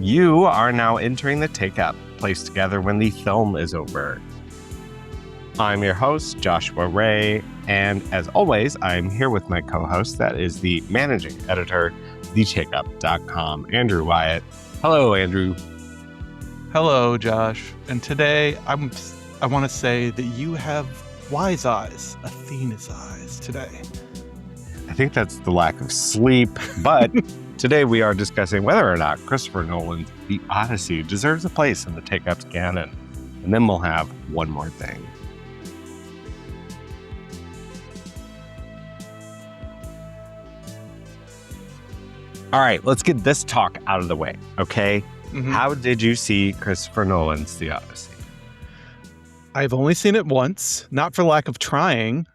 You are now entering the Take-Up, placed together when the film is over. I'm your host, Joshua Ray, and as always, I'm here with my co-host, that is the managing editor, TheTakeup.com, Andrew Wyatt. Hello, Andrew. Hello, Josh. And today, I want to say that you have wise eyes, Athena's eyes today. I think that's the lack of sleep, but today we are discussing whether or not Christopher Nolan's The Odyssey deserves a place in the Take-Up's canon. And then we'll have one more thing. All right, let's get this talk out of the way, okay? Mm-hmm. How did you see Christopher Nolan's The Odyssey? I've only seen it once, not for lack of trying.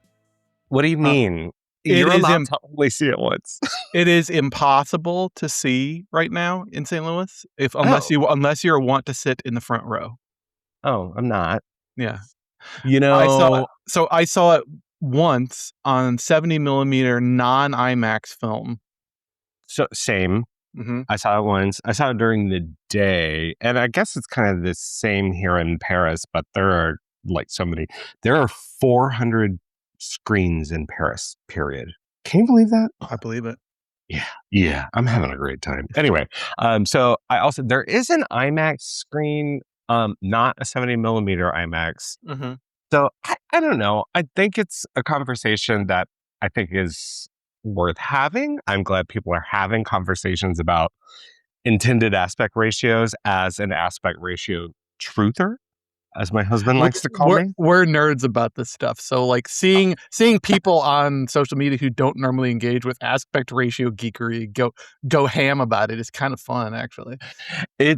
What do you mean? You're allowed to only see it once. It is impossible to see right now in St. Louis unless you want to sit in the front row. Oh, I'm not. Yeah. You know, I saw it once on 70 millimeter non-IMAX film. So same. Mm-hmm. I saw it once. I saw it during the day, and I guess it's kind of the same here in Paris. But there are there are 400 screens in Paris. Period. Can you believe that? I believe it. Yeah. I'm having a great time. Anyway, so there is an IMAX screen, not a 70 millimeter IMAX. Mm-hmm. So I don't know. I think it's a conversation that I think is worth having. I'm glad people are having conversations about intended aspect ratios as an aspect ratio truther, as my husband likes to call me. We're nerds about this stuff. So like seeing people on social media who don't normally engage with aspect ratio geekery go ham about it is kind of fun, actually.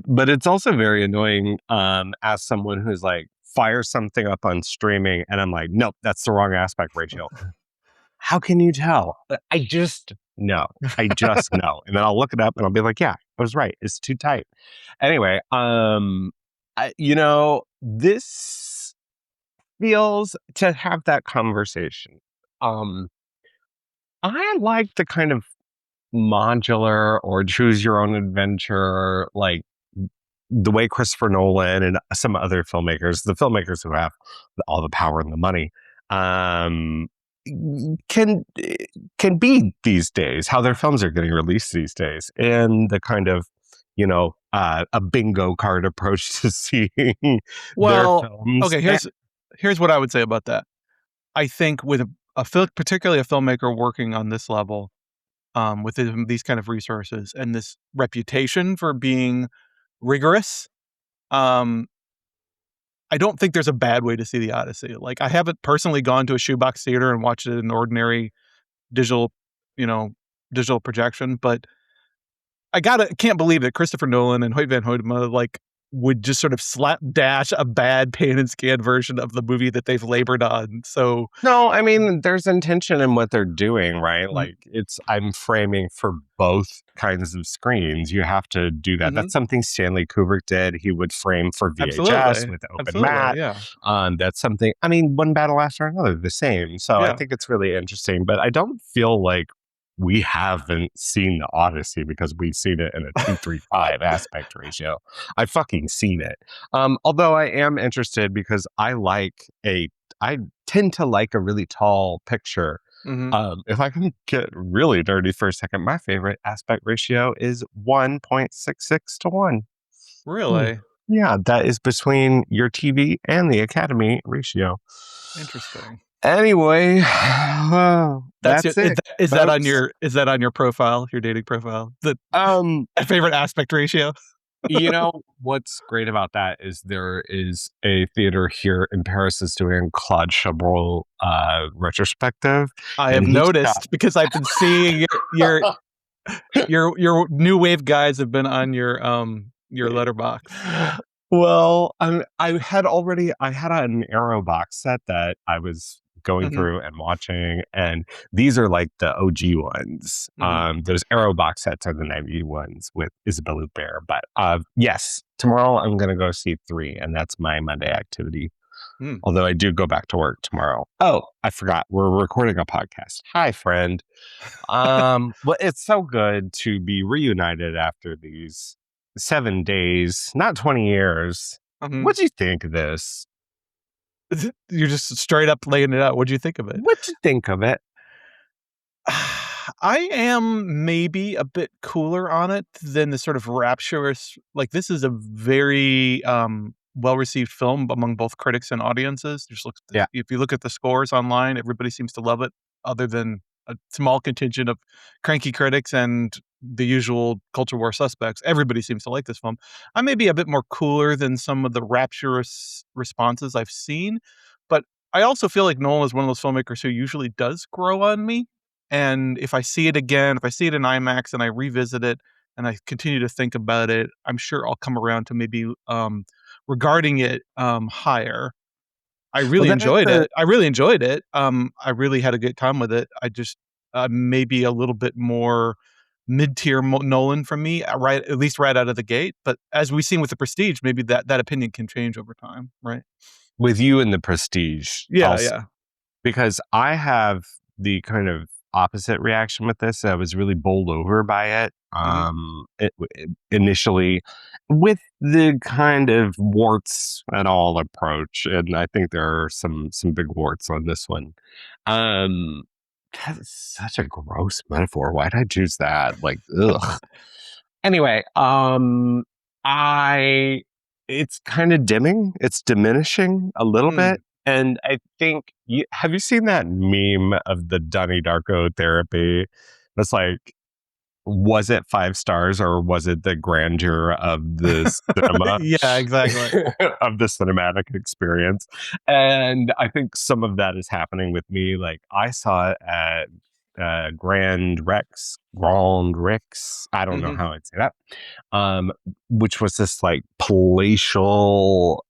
But it's also very annoying as someone who's like fires something up on streaming and I'm like, nope, that's the wrong aspect ratio. How can you tell? I just know. And then I'll look it up and I'll be like, yeah, I was right. It's too tight. Anyway, this feels to have that conversation. I like the kind of modular or choose your own adventure, like the way Christopher Nolan and some other filmmakers, the filmmakers who have all the power and the money, can be these days, how their films are getting released these days, and the kind of, a bingo card approach to seeing their films. Okay, here's what I would say about that. I think with particularly a filmmaker working on this level, with these kind of resources and this reputation for being rigorous, I don't think there's a bad way to see The Odyssey. Like, I haven't personally gone to a shoebox theater and watched it in an ordinary digital projection, but I can't believe that Christopher Nolan and Hoyt van Hoytema would just sort of slapdash a bad pan and scan version of the movie that they've labored on. So no, I mean, there's intention in what they're doing, right? Like I'm framing for both kinds of screens. You have to do that. Mm-hmm. That's something Stanley Kubrick did. He would frame for VHS with open matte. Yeah. That's something, one battle after another, the same. So yeah. I think it's really interesting, but I don't feel like we haven't seen The Odyssey because we've seen it in a 2:3:5 aspect ratio. I've fucking seen it. Although I am interested because I tend to like a really tall picture. Mm-hmm. If I can get really dirty for a second, my favorite aspect ratio is 1.66 to 1. Really? Yeah, that is between your TV and the Academy ratio. Interesting. Anyway, that's it. Is that on your profile, your dating profile? The favorite aspect ratio? What's great about that is there is a theater here in Paris that's doing Claude Chabrol retrospective. I have noticed because I've been seeing your new wave guys have been on your letterbox. Well, I had an Arrow box set that I was going through and watching, and these are like the OG ones. Those Arrow box sets are the 90 ones with Isabelle Huppert. But yes, tomorrow I'm going to go see 3, and that's my Monday activity. Although I do go back to work tomorrow. Oh, I forgot. We're recording a podcast. Hi, friend. Well, it's so good to be reunited after these 7 days, not 20 years. What do you think of this? You're just straight up laying it out. What'd you think of it? What'd you think of it? I am maybe a bit cooler on it than the sort of rapturous. Like, this is a very well-received film among both critics and audiences. Just look, Yeah. if you look at the scores online, everybody seems to love it, other than a small contingent of cranky critics and the usual culture war suspects. Everybody seems to like this film. I may be a bit more cooler than some of the rapturous responses I've seen, but I also feel like Nolan is one of those filmmakers who usually does grow on me. And if I see it again, if I see it in IMAX and I revisit it and I continue to think about it, I'm sure I'll come around to maybe regarding it higher. I Well, really enjoyed it. I really enjoyed it. I really had a good time with it. I just maybe a little bit more mid-tier Nolan from me, right? At least right out of the gate. But as we've seen with The Prestige, maybe that opinion can change over time, right? with you and The Prestige, Yeah. because I have the kind of opposite reaction with this. I was really bowled over by it. Initially, with the kind of warts and all approach, and I think there are some big warts on this one. That's such a gross metaphor. Why did I choose that? Like, ugh. Anyway, it's kind of dimming. It's diminishing a little bit. And I think have you seen that meme of the Donnie Darko therapy? That's like, was it 5 stars or was it the grandeur of the cinema? Yeah, exactly. Of the cinematic experience. And I think some of that is happening with me. Like, I saw it at Grand Rex. I don't know how I'd say that. Which was this like palatial,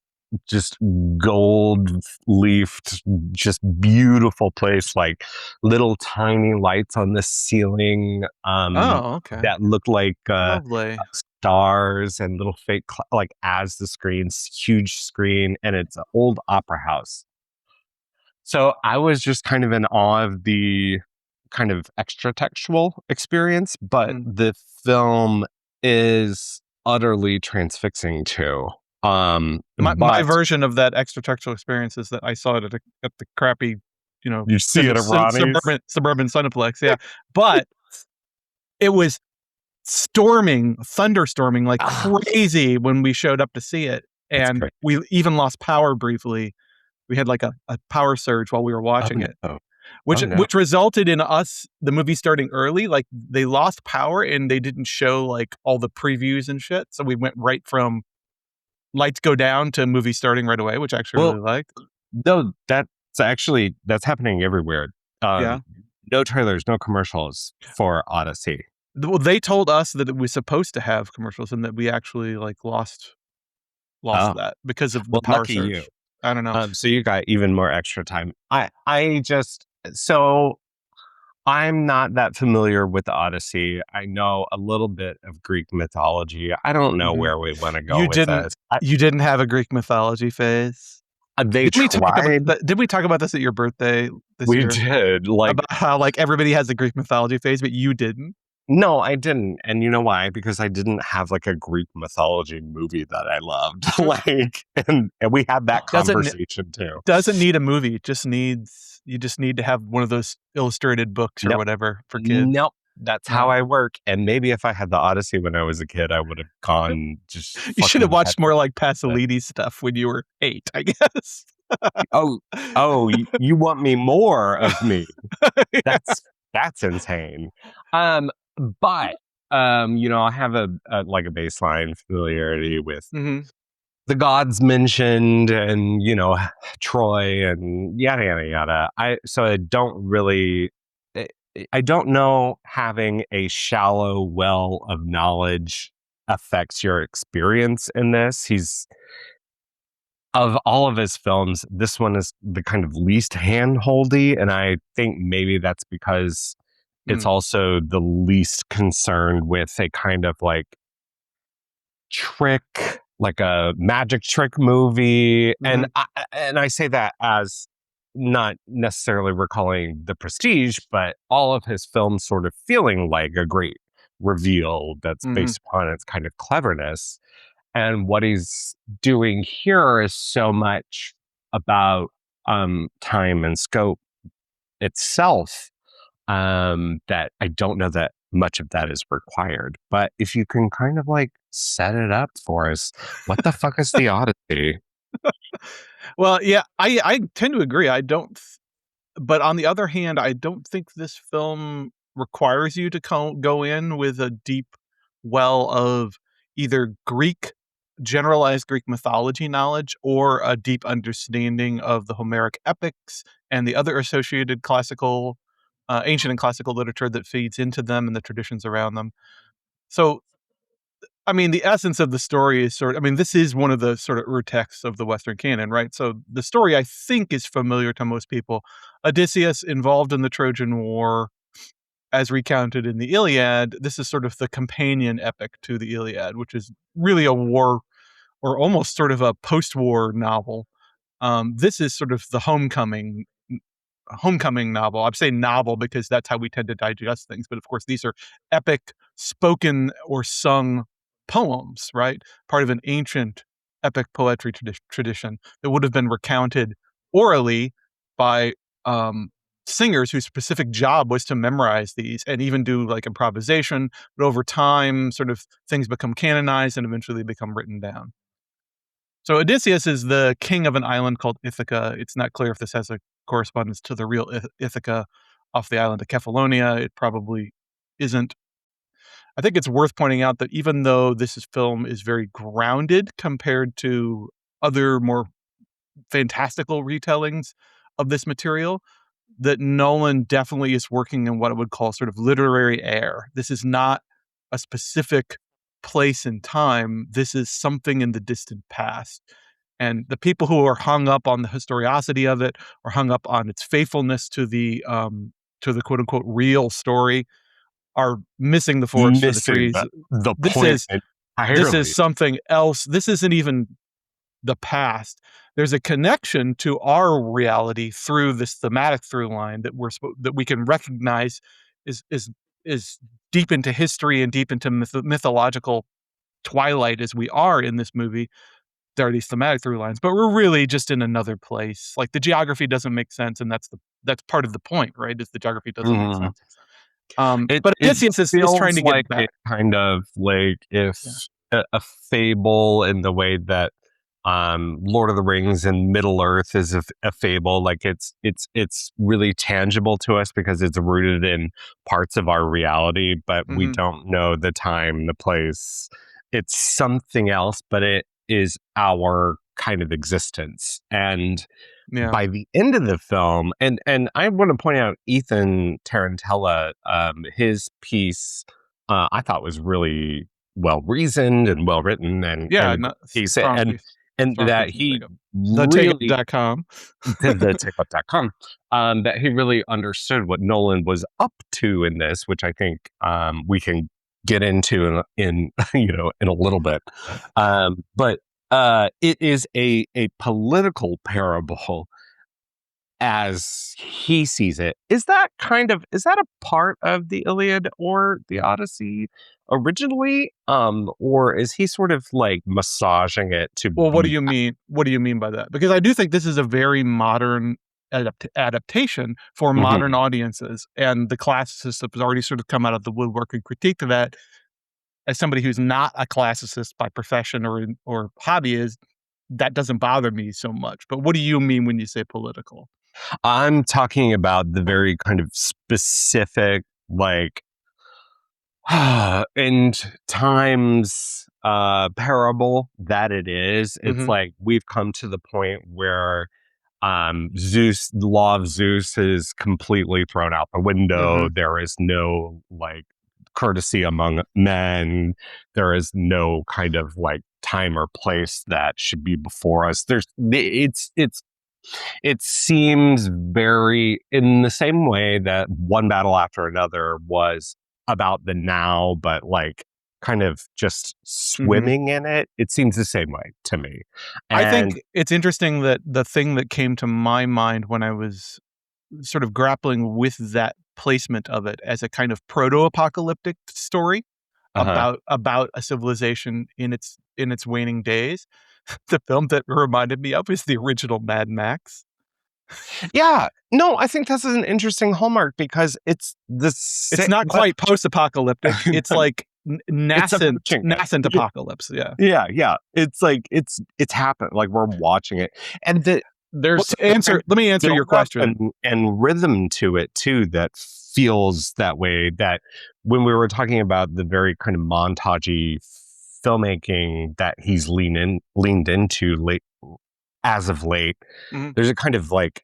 just gold leafed, just beautiful place, like little tiny lights on the ceiling Okay. that look like Lovely. stars and little fake like as the screen's huge screen, and it's an old opera house. So I was just kind of in awe of the kind of extra textual experience, but the film is utterly transfixing too. My version of that extra textual experience is that I saw it at the crappy, you see it at Ronnie's suburban Cineplex, yeah. But it was thunderstorming like crazy when we showed up to see it, and we even lost power briefly. We had like a power surge while we were watching it. Which resulted in the movie starting early. Like, they lost power and they didn't show like all the previews and shit. So we went right from lights go down to movie starting right away, which I actually really liked. No, that's happening everywhere. No trailers, no commercials for Odyssey. Well, they told us that it was supposed to have commercials and that we actually like lost that because of the power surge. You. I don't know. So you got even more extra time. I'm not that familiar with the Odyssey. I know a little bit of Greek mythology. I don't know where we want to go with this. You didn't have a Greek mythology phase? They tried. Did we talk about this at your birthday this year? We did. Like, about how like everybody has a Greek mythology phase, but you didn't? No, I didn't. And you know why? Because I didn't have like a Greek mythology movie that I loved. and we had that conversation too. Doesn't need a movie. You just need to have one of those illustrated books or whatever for kids. Nope. That's how I work. And maybe if I had the Odyssey when I was a kid, I would have gone just. You should have watched more like Pasolini stuff when you were 8, I guess. You want me more of me? That's insane. But I have a baseline familiarity with the gods mentioned, and Troy and yada yada yada. I don't know having a shallow well of knowledge affects your experience in this. Of all of his films, this one is the kind of least hand-holdy, and I think maybe that's because it's also the least concerned with a kind of like trick, like a magic trick movie. And I say that as not necessarily recalling The Prestige, but all of his films sort of feeling like a great reveal that's based upon its kind of cleverness. And what he's doing here is so much about time and scope itself that I don't know that much of that is required. But if you can kind of like set it up for us, what the fuck is the Odyssey? Well, yeah, I tend to agree. I don't, but on the other hand, I don't think this film requires you to go in with a deep well of either generalized Greek mythology knowledge or a deep understanding of the Homeric epics and the other associated classical, ancient and classical literature that feeds into them and the traditions around them. So, I mean, the essence of the story is this is one of the sort of ur-texts of the Western canon, right? So the story, I think, is familiar to most people. Odysseus involved in the Trojan War, as recounted in the Iliad. This is sort of the companion epic to the Iliad, which is really a war or almost sort of a post-war novel. This is sort of the homecoming novel. I'm saying novel because that's how we tend to digest things. But of course, these are epic spoken or sung poems, right? Part of an ancient epic poetry tradition that would have been recounted orally by singers whose specific job was to memorize these and even do like improvisation. But over time, sort of things become canonized and eventually become written down. So Odysseus is the king of an island called Ithaca. It's not clear if this has a correspondence to the real Ithaca off the island of Kephallonia. It probably isn't. I think it's worth pointing out that even though film is very grounded compared to other more fantastical retellings of this material, that Nolan definitely is working in what I would call sort of literary air. This is not a specific place and time. This is something in the distant past. And the people who are hung up on the historicity of it or hung up on its faithfulness to the quote unquote real story are missing the forest for the Missing trees. the This point this is something else. This isn't even the past. There's a connection to our reality through this thematic through line that that we can recognize is deep into history and deep into mythological twilight as we are in this movie. There are these thematic through lines, but we're really just in another place. Like the geography doesn't make sense, and that's part of the point, right? Is the geography doesn't make sense. But Odysseus is trying to get back. It kind of like if a fable in the way that Lord of the Rings and Middle Earth is a fable. Like it's really tangible to us because it's rooted in parts of our reality, but we don't know the time, the place. It's something else, but it is our kind of existence. And by the end of the film, and I want to point out Ethan Tarantella, his piece, I thought was really well reasoned and well written, and that he really TheTakeUp.com that he really understood what Nolan was up to in this, which I think we can get into in in a little bit. But it is a political parable as he sees it. Is that a part of the Iliad or the Odyssey originally? Or is he sort of like massaging it to what do you mean? What do you mean by that? Because I do think this is a very modern adaptation for modern audiences, and the classicists have already sort of come out of the woodwork and critiqued that. As somebody who's not a classicist by profession or hobby, that doesn't bother me so much. But what do you mean when you say political? I'm talking about the very kind of specific, like, end times parable that it is. It's like we've come to the point where the law of Zeus is completely thrown out the window. There is no like courtesy among men. There is no kind of like time or place that should be before us. It seems very in the same way that One Battle After Another was about the now, but like kind of just swimming in it. It seems the same way to me. And I think it's interesting that the thing that came to my mind when I was sort of grappling with that placement of it as a kind of proto-apocalyptic story about a civilization in its waning days. The film that reminded me of is the original Mad Max. Yeah. No, I think this is an interesting hallmark because it's not quite post-apocalyptic. It's like nascent apocalypse. Yeah. Yeah. It's like it's happened. Like we're watching it, and let me answer your question. And rhythm to it too that feels that way. That when we were talking about the very kind of montagey filmmaking that he's leaned into late as of late, there's a kind of like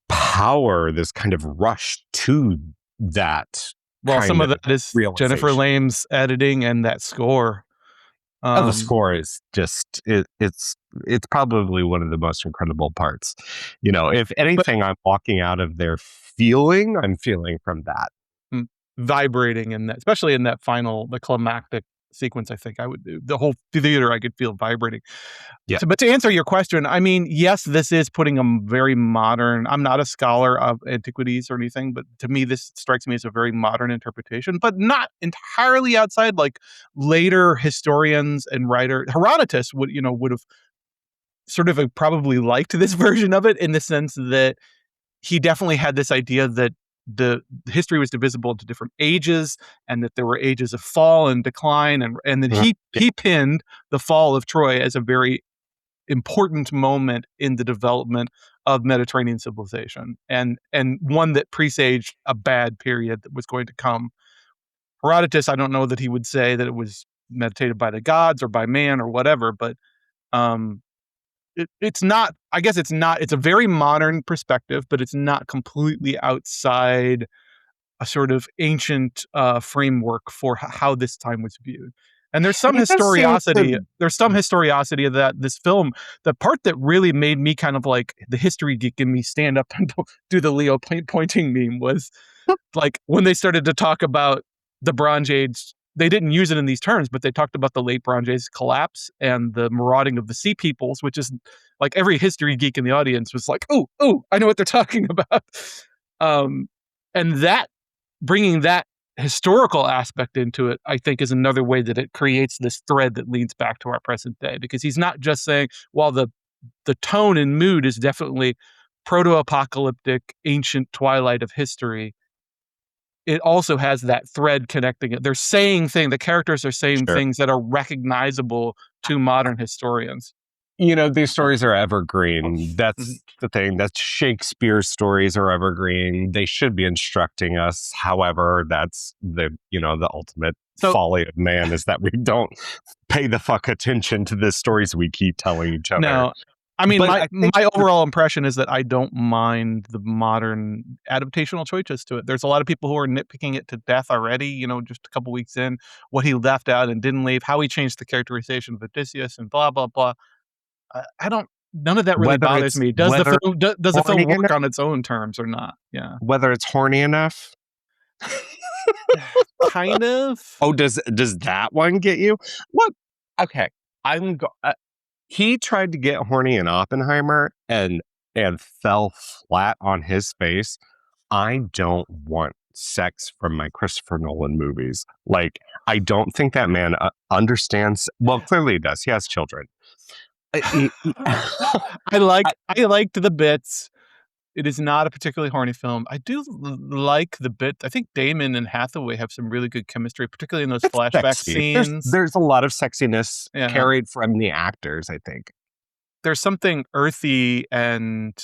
power, this kind of rush to that. Well, some of that is Jennifer Lame's editing and that score. The score is just it's probably one of the most incredible parts. You know, if anything, I'm walking out of there I'm feeling from that. Vibrating in that, especially in that the climactic sequence. I think I would do the whole theater. I could feel vibrating. Yeah. But to answer your question, I mean, yes, this is putting a very modern. I'm not a scholar of antiquities or anything, but to me, this strikes me as a very modern interpretation, but not entirely outside. Like later historians and writer Herodotus would have sort of probably liked this version of it in the sense that he definitely had this idea that the history was divisible into different ages and that there were ages of fall and decline. And then he pinned the fall of Troy as a very important moment in the development of Mediterranean civilization and one that presaged a bad period that was going to come. Herodotus, I don't know that he would say that it was meditated by the gods or by man or whatever, but it's not, I guess it's not, it's a very modern perspective, but it's not completely outside a sort of ancient framework for how this time was viewed. And there's some historiosity. There's some historiosity of that. This film, the part that really made me kind of like the history geek in me stand up and do the Leo pointing meme was like when they started to talk about the Bronze Age. They didn't use it in these terms, but they talked about the late Bronze Age collapse and the marauding of the sea peoples, which is like every history geek in the audience was like, "Oh, I know what they're talking about." And that bringing that historical aspect into it, I think, is another way that it creates this thread that leads back to our present day. Because he's not just saying, "Well, the tone and mood is definitely proto-apocalyptic, ancient twilight of history." It also has that thread connecting it. They're saying things, the characters are saying things that are recognizable to modern historians. You know, these stories are evergreen. That's the thing. That's Shakespeare's stories are evergreen. They should be instructing us. However, that's the ultimate folly of man is that we don't pay the fuck attention to the stories we keep telling each other. No. I mean, my overall impression is that I don't mind the modern adaptational choices to it. There's a lot of people who are nitpicking it to death already, just a couple weeks in, what he left out and didn't leave, how he changed the characterization of Odysseus and blah, blah, blah. None of that really bothers me. Does the film work on its own terms or not? Yeah. Whether it's horny enough? Kind of. Oh, does that one get you? What? Okay. He tried to get horny in Oppenheimer and fell flat on his face. I don't want sex from my Christopher Nolan movies. Like, I don't think that man understands. Well, clearly he does. He has children. I liked the bits. It is not a particularly horny film. I do like the bit. I think Damon and Hathaway have some really good chemistry, particularly in those flashback scenes. There's a lot of sexiness carried from the actors, I think. There's something earthy and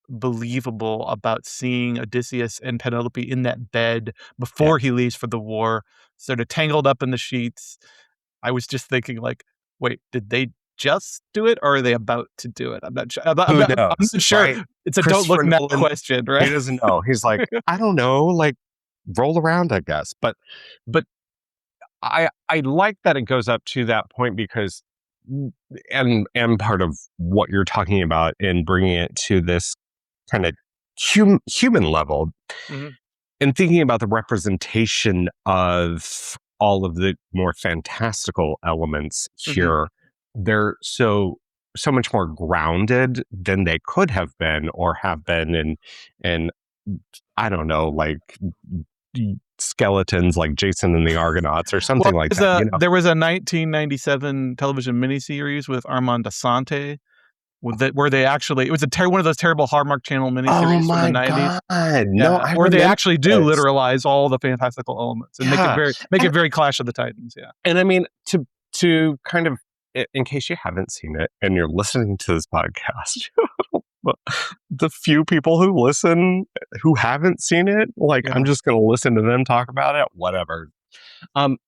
believable about seeing Odysseus and Penelope in that bed before he leaves for the war, sort of tangled up in the sheets. I was just thinking, like, wait, did they just do it, or are they about to do it? I'm not sure. I'm not sure. Right? It's a don't look mad question, right? He doesn't know. He's like, I don't know, like roll around, I guess. But I like that it goes up to that point because, and part of what you're talking about in bringing it to this kind of human level, and thinking about the representation of all of the more fantastical elements here. They're so much more grounded than they could have been or have been in I don't know, like skeletons like Jason and the Argonauts or something like that. There was a 1997 television miniseries with Armand Assante where they actually, it was one of those terrible Hallmark Channel miniseries from the 90s. No, I where they remember actually do this. literalize all the fantastical elements and make it very Clash of the Titans. Yeah. And I mean, to kind of, in case you haven't seen it and you're listening to this podcast, the few people who listen who haven't seen it, like, I'm just going to listen to them talk about it, whatever.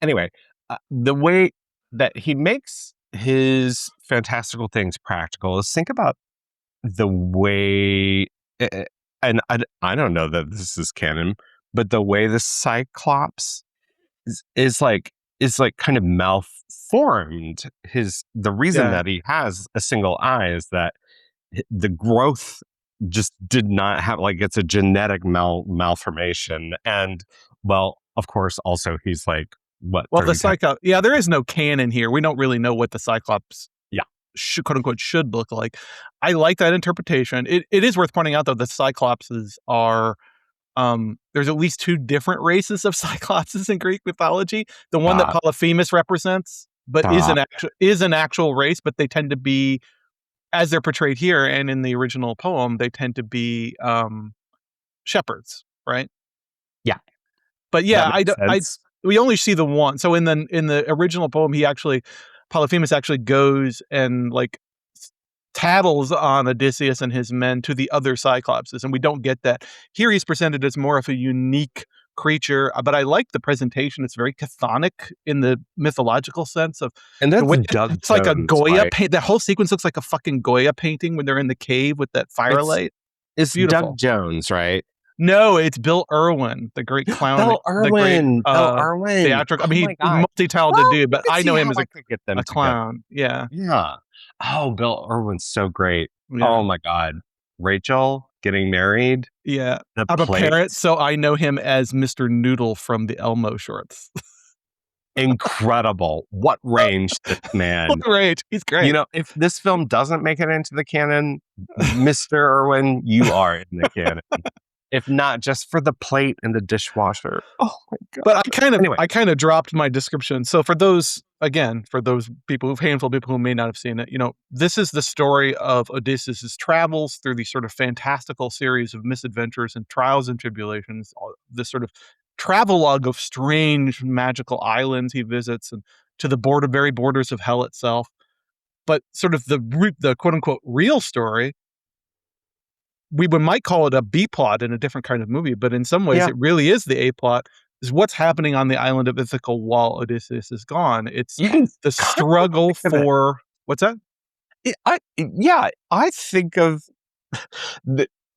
Anyway, the way that he makes his fantastical things practical is, think about the way, and I don't know that this is canon, but the way the Cyclops is like kind of malformed. The reason that he has a single eye is that the growth just did not have, like, it's a genetic malformation. And, well, of course, also he's like, what? Well, the Cyclops, there is no canon here. We don't really know what the Cyclops, quote unquote, should look like. I like that interpretation. It is worth pointing out, though, that Cyclopses are, there's at least two different races of Cyclopses in Greek mythology. The one that Polyphemus represents, but is an actual race, but they tend to be, as they're portrayed here and in the original poem, they tend to be shepherds, right? Yeah. But we only see the one. So in the original poem, Polyphemus actually goes and, like, tattles on Odysseus and his men to the other Cyclopses, and we don't get that. Here he's presented as more of a unique creature, but I like the presentation. It's very chthonic in the mythological sense of, and that's it's like a Goya paint. That whole sequence looks like a fucking Goya painting when they're in the cave with that firelight. It's beautiful. Doug Jones, right? No, it's Bill Irwin, the great clown. Bill Irwin. Theatrical. I mean, he's a multi-talented dude, but I know him as a clown. Yeah. Yeah. Oh, Bill Irwin's so great. Yeah. Oh my God. Rachel getting married. Yeah. I'm a parent, so I know him as Mr. Noodle from the Elmo shorts. Incredible. What range, this man. What range. He's great. You know, if this film doesn't make it into the canon, Mr. Irwin, you are in the canon. If not, just for the plate and the dishwasher. Oh my God. But I kind of dropped my description. So for those people, handful of people who may not have seen it, this is the story of Odysseus' travels through these sort of fantastical series of misadventures and trials and tribulations, this sort of travelogue of strange magical islands he visits, and to the very borders of hell itself. But sort of the quote unquote real story, we might call it a B plot in a different kind of movie, but in some ways it really is the A plot, is what's happening on the island of Ithaca while Odysseus is gone. It's the struggle for, what's that? I think of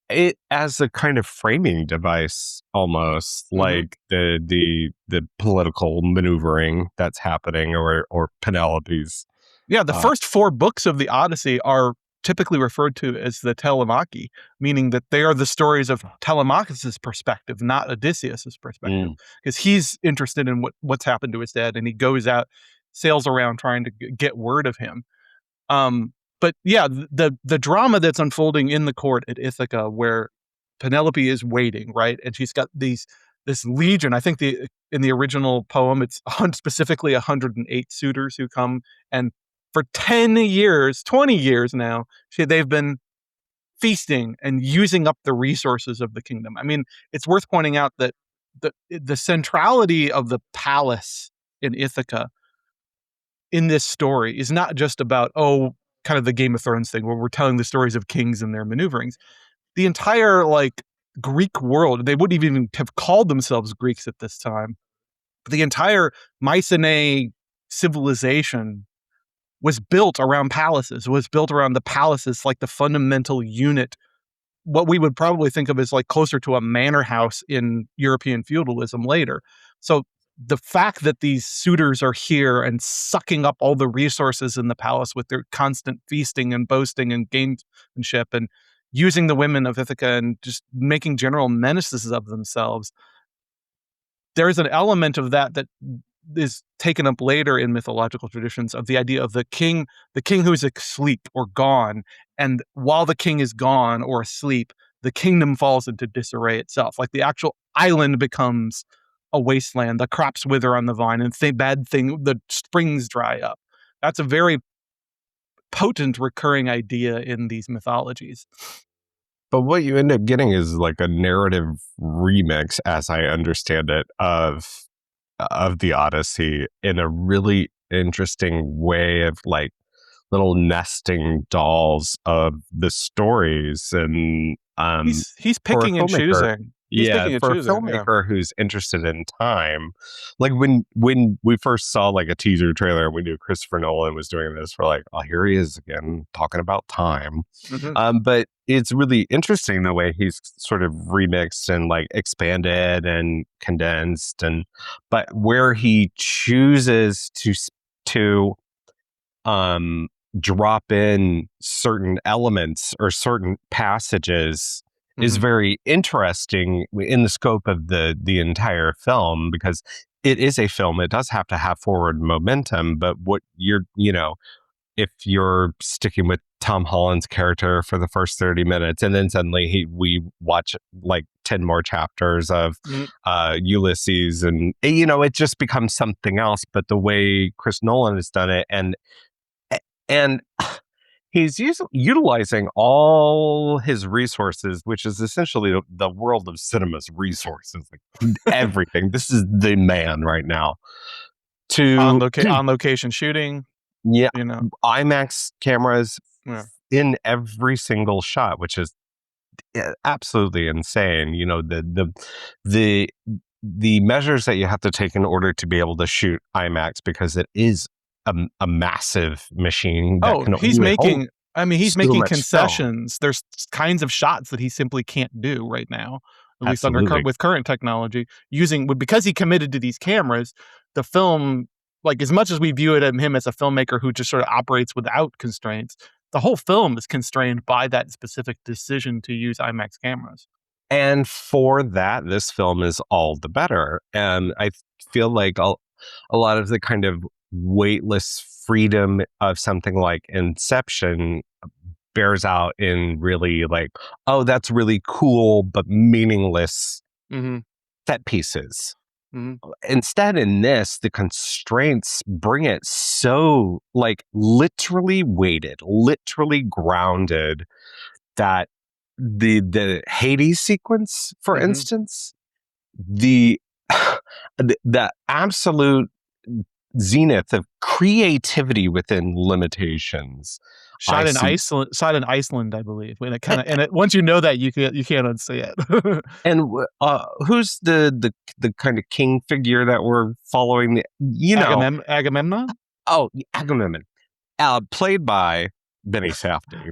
it as a kind of framing device, almost like the political maneuvering that's happening, or Penelope's. Yeah, the first 4 books of the Odyssey are typically referred to as the Telemachy, meaning that they are the stories of Telemachus' perspective, not Odysseus' perspective, because he's interested in what's happened to his dad, and he goes out, sails around trying to get word of him. But yeah, the drama that's unfolding in the court at Ithaca, where Penelope is waiting, right, and she's got this legion. I think in the original poem, it's specifically 108 suitors who come, and for 10 years, 20 years now, they've been feasting and using up the resources of the kingdom. I mean, it's worth pointing out that the centrality of the palace in Ithaca in this story is not just about, kind of the Game of Thrones thing, where we're telling the stories of kings and their maneuverings. The entire, like, Greek world, they wouldn't even have called themselves Greeks at this time. The entire Mycenae civilization was built around palaces, was built around the palaces, like the fundamental unit, what we would probably think of as like closer to a manor house in European feudalism later. So the fact that these suitors are here and sucking up all the resources in the palace with their constant feasting and boasting and gamesmanship, and using the women of Ithaca and just making general menaces of themselves, there's an element of that is taken up later in mythological traditions, of the idea of the king who's asleep or gone, and while the king is gone or asleep, the kingdom falls into disarray itself. Like the actual island becomes a wasteland. The crops wither on the vine, and the springs dry up. That's a very potent recurring idea in these mythologies. But what you end up getting is like a narrative remix, as I understand it, of the Odyssey in a really interesting way of like little nesting dolls of the stories. And he's picking and choosing. For a filmmaker who's interested in time, like when we first saw like a teaser trailer, we knew Christopher Nolan was doing this. We're like, oh, here he is again talking about time. But it's really interesting the way he's sort of remixed and like expanded and condensed, but where he chooses to drop in certain elements or certain passages is very interesting in the scope of the entire film, because it is a film. It does have to have forward momentum, but what if you're sticking with Tom Holland's character for the first 30 minutes and then suddenly we watch like 10 more chapters of Ulysses, and it just becomes something else. But the way Chris Nolan has done it, and he's utilizing all his resources, which is essentially the world of cinema's resources, like everything. This is the man right now on location shooting. Yeah, IMAX cameras in every single shot, which is absolutely insane. The measures that you have to take in order to be able to shoot IMAX, because it is a massive machine. He's making concessions. There's kinds of shots that he simply can't do right now, at least with current technology. Because he committed to these cameras, the film, like as much as we view him as a filmmaker who just sort of operates without constraints, the whole film is constrained by that specific decision to use IMAX cameras. And for that, this film is all the better. And I feel like a lot of the kind of weightless freedom of something like Inception bears out in really like, oh, that's really cool, but meaningless set pieces. Instead, in this, the constraints bring it so like literally weighted, literally grounded, that the Hades sequence, for instance, the absolute zenith of creativity within limitations. Shot in Iceland, I believe. Once you know that, you can't unsee it. And who's the kind of king figure that we're following? Agamemnon. Oh, Agamemnon, played by Benny Safdie.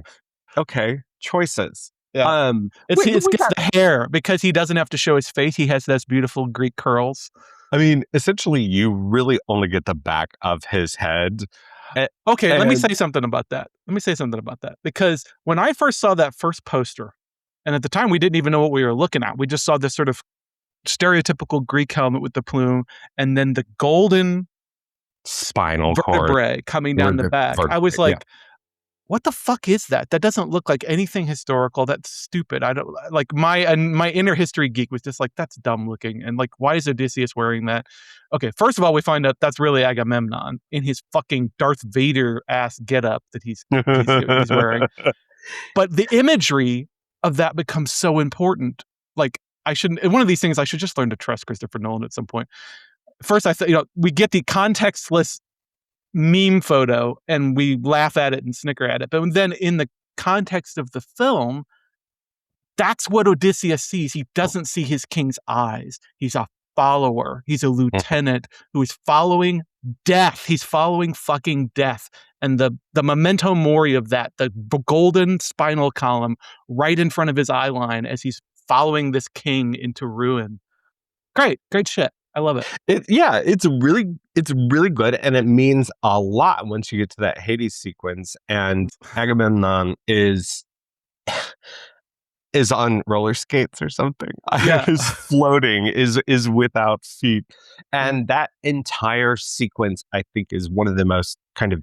Okay, choices. Yeah. It's the hair, because he doesn't have to show his face. He has those beautiful Greek curls. I mean, essentially, you really only get the back of his head. Okay, let me say something about that. Because when I first saw that first poster, and at the time we didn't even know what we were looking at, we just saw this sort of stereotypical Greek helmet with the plume, and then the golden spinal vertebrae coming down the back. I was like, what the fuck is that? That doesn't look like anything historical. That's stupid. I don't like my inner history geek was just like, that's dumb looking. And like, why is Odysseus wearing that? Okay, first of all, we find out that's really Agamemnon in his fucking Darth Vader ass getup that he's wearing. But the imagery of that becomes so important. Like, one of these things I should just learn to trust Christopher Nolan at some point. First, I thought, we get the contextless meme photo and we laugh at it and snicker at it, but then in the context of the film, that's what Odysseus sees. He doesn't see his king's eyes. He's a follower. He's a lieutenant who is following death. He's following fucking death. And the memento mori of that, the golden spinal column right in front of his eye line as he's following this king into ruin. Great shit. I love it. It's really good, and it means a lot once you get to that Hades sequence, and Agamemnon is on roller skates or something. Is floating, is without feet, and that entire sequence, I think, is one of the most kind of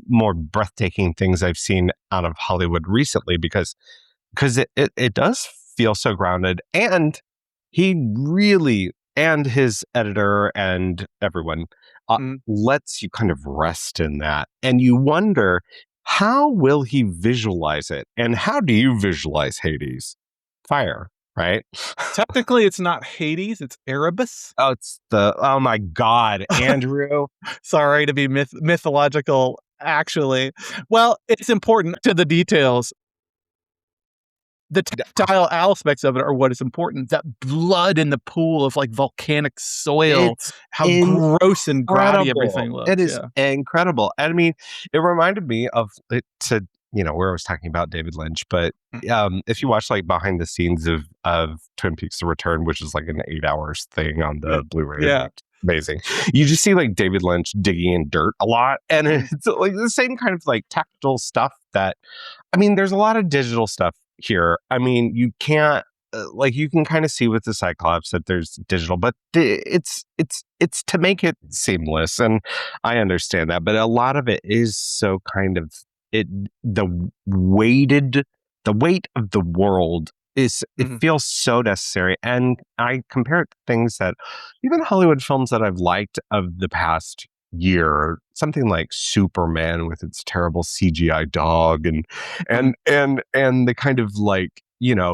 more breathtaking things I've seen out of Hollywood recently, because it does feel so grounded. And he really, and his editor and everyone, lets you kind of rest in that. And you wonder, how will he visualize it? And how do you visualize Hades? Fire, right? Technically, it's not Hades, it's Erebus. Oh my God, Andrew. Sorry to be mythological, actually. Well, it's important to the details. The tactile aspects of it are what is important. That blood in the pool of like volcanic soil, It's how gross and grotty everything incredible. looks. It is incredible. And I mean, it reminded me of it to, where I was talking about David Lynch, but if you watch like behind the scenes of Twin Peaks: The Return, which is like an 8 hours thing on the Blu-ray, it's amazing. You just see like David Lynch digging in dirt a lot, and it's like the same kind of like tactile stuff that, I mean, there's a lot of digital stuff here. I mean, you can't like, you can kind of see with the Cyclops that there's digital, but it's to make it seamless, and I understand that. But a lot of it is so kind of the weight of the world is, it feels so necessary. And I compare it to things that even Hollywood films that I've liked of the past year, something like Superman with its terrible CGI dog and the kind of like,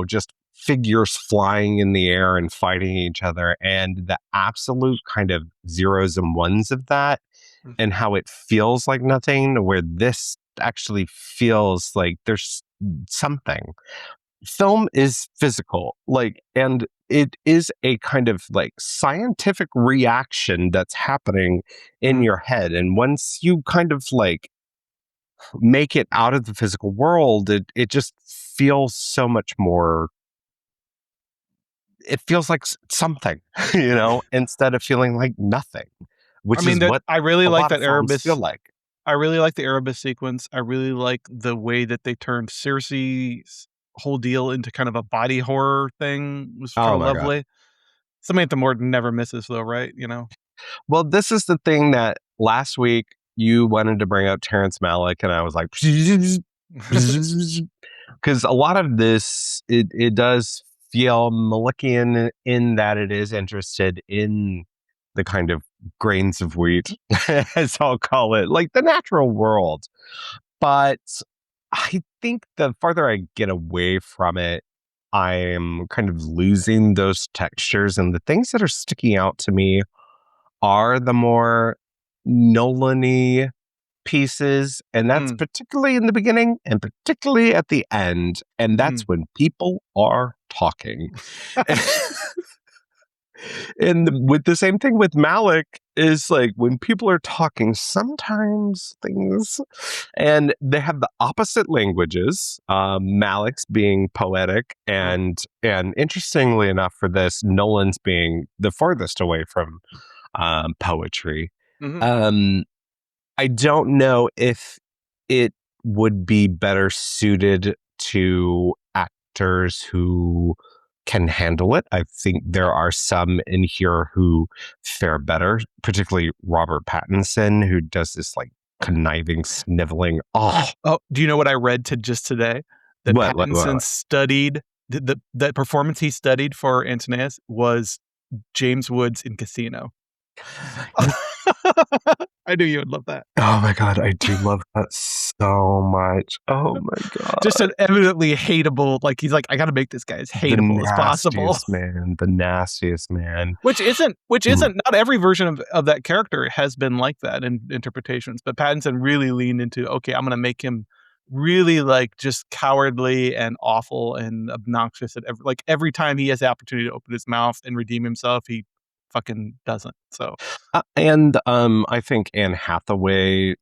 just figures flying in the air and fighting each other, and the absolute kind of zeros and ones of that, and how it feels like nothing, where this actually feels like there's something. Film is physical, like, and it is a kind of like scientific reaction that's happening in your head. And once you kind of like make it out of the physical world, it just feels so much more, it feels like something, instead of feeling like nothing, which is what I really a like lot that of films Erebus. feel like. I really like the Erebus sequence. I really like the way that they turned Circe's whole deal into kind of a body horror thing. It was kind Oh of my God. lovely. Samantha Morton never misses though, right? Well, this is the thing that last week you wanted to bring up Terrence Malick, and I was like, because a lot of this, it does feel Malickian in that it is interested in the kind of grains of wheat, as I'll call it, like the natural world. But I think the farther I get away from it, I'm kind of losing those textures, and the things that are sticking out to me are the more Nolan-y pieces, and that's particularly in the beginning and particularly at the end, and that's when people are talking. And with the same thing with Malick is like, when people are talking, sometimes things, and they have the opposite languages. Malick's being poetic, and interestingly enough for this, Nolan's being the farthest away from poetry. I don't know if it would be better suited to actors who can handle it. I think there are some in here who fare better, particularly Robert Pattinson, who does this like conniving, sniveling. Oh, do you know what I read just today? That Pattinson studied the performance he studied for Antonius was James Woods in Casino. I knew you would love that. Oh my God, I do love that so much. Oh my God. Just an eminently hateable, like, he's like, I gotta make this guy as hateable as possible. The nastiest man. Which isn't not every version of that character has been like that in interpretations, but Pattinson really leaned into, okay, I'm gonna make him really like just cowardly and awful and obnoxious at every time he has the opportunity to open his mouth and redeem himself, he fucking doesn't. So and I think Anne Hathaway,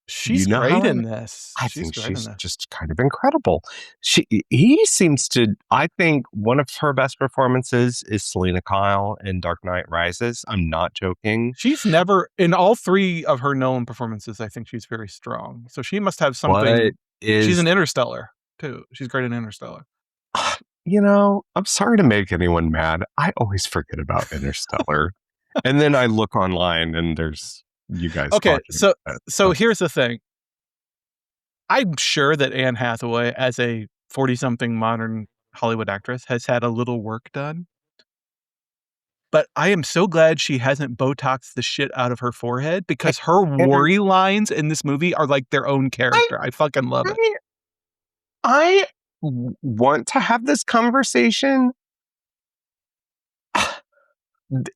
she's great in this. I think she's just kind of incredible. He seems to, I think one of her best performances is Selena Kyle in Dark Knight Rises. I'm not joking. She's never, in all three of her Nolan performances, I think she's very strong. So she must have something. She's an Interstellar too. She's great in Interstellar. I'm sorry to make anyone mad. I always forget about Interstellar. And then I look online and there's you guys. Okay, so here's the thing. I'm sure that Anne Hathaway, as a 40-something modern Hollywood actress has had a little work done. But I am so glad she hasn't Botoxed the shit out of her forehead because her And worry lines in this movie are like their own I, character. I fucking love it. want to have this conversation.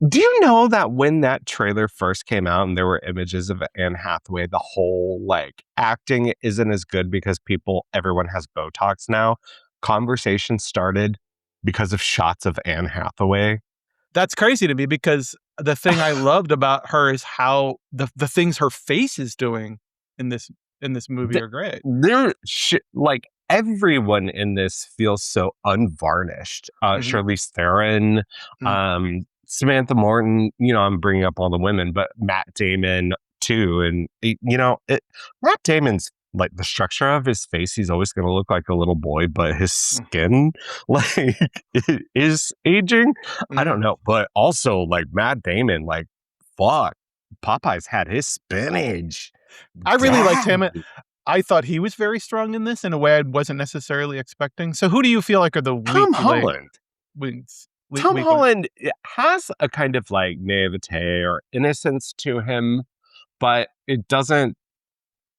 Do you know that when that trailer first came out and there were images of Anne Hathaway, the whole like acting isn't as good because everyone has Botox now? Conversation started because of shots of Anne Hathaway. That's crazy to me because the thing I loved about her is how the things her face is doing in this movie are great. Like everyone in this feels so unvarnished. Mhm. Charlize Theron, Mhm. Samantha Morton. I'm bringing up all the women, but Matt Damon too. And Matt Damon's like the structure of his face. He's always going to look like a little boy, but his skin like is aging. I Mhm. don't know, but also like Matt Damon, like fuck, Popeyes had his spinach. I really liked him. Damn. I thought he was very strong in this in a way I wasn't necessarily expecting. So who do you feel like are the weak Tom Holland. wings? Tom Weak links? Holland has a kind of like naivete or innocence to him, but it doesn't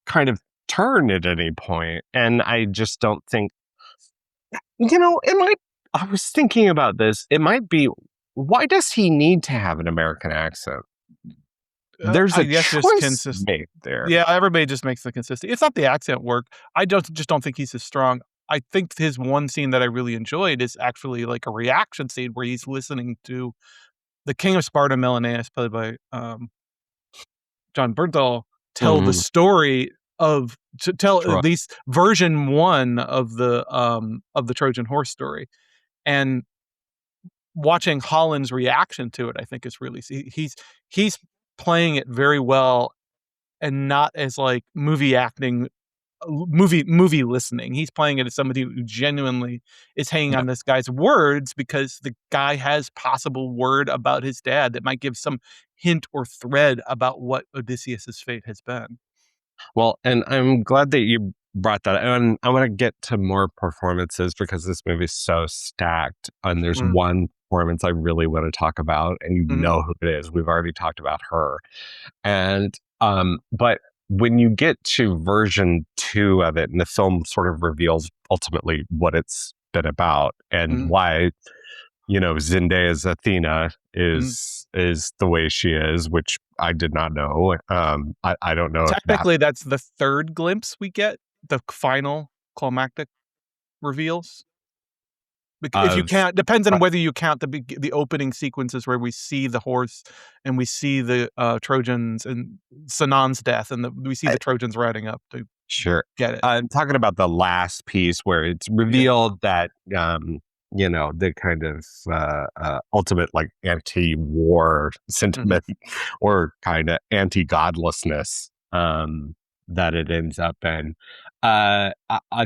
kind of turn at any point. And I just don't think, I was thinking about this. It might be, why does he need to have an American accent? There's I a guess just choice made there. Yeah, everybody just makes the consistency. It's not the accent work. I don't think he's as strong. I think his one scene that I really enjoyed is actually like a reaction scene where he's listening to the King of Sparta, Menelaus, played by John Bernthal, tell the Mm-hmm. story to tell Sure. at least version one of the Trojan horse story, and watching Holland's reaction to it, I think is really he's playing it very well and not as like movie acting movie listening. He's playing it as somebody who genuinely is hanging on this guy's words because the guy has possible word about his dad that might give some hint or thread about what Odysseus's fate has been. Well, and I'm glad that you brought that. And I want to get to more performances because this movie's so stacked. And there's Mm. one performance I really want to talk about, and you Mhm. know who it is. We've already talked about her. And but when you get to version 2 of it, and the film sort of reveals ultimately what it's been about and Mhm. why Zendaya's Athena Mhm. is the way she is, which I did not know. I don't know if that Technically, that's the third glimpse we get, the final climactic reveals. If you of count, depends on uh, whether you count the opening sequences where we see the horse and we see the Trojans and Sinan's death, and we see the Trojans riding up to sure. get it. I'm talking about the last piece where it's Yeah. revealed that the kind of ultimate like anti-war Mhm. sentiment or kind of anti-godlessness that it ends up in. I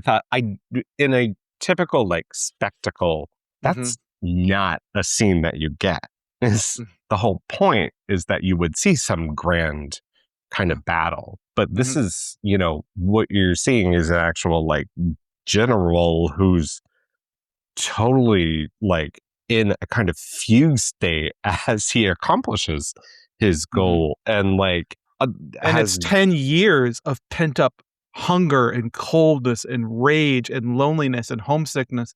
thought in a typical like spectacle, Mhm. that's not a scene that you get. Is Mm. the whole point is that you would see some grand kind of battle. But this Mhm. is, what you're seeing is an actual like general who's totally like in a kind of fugue state as he accomplishes his Mhm. goal and like And it's has 10 years of pent-up hunger and coldness and rage and loneliness and homesickness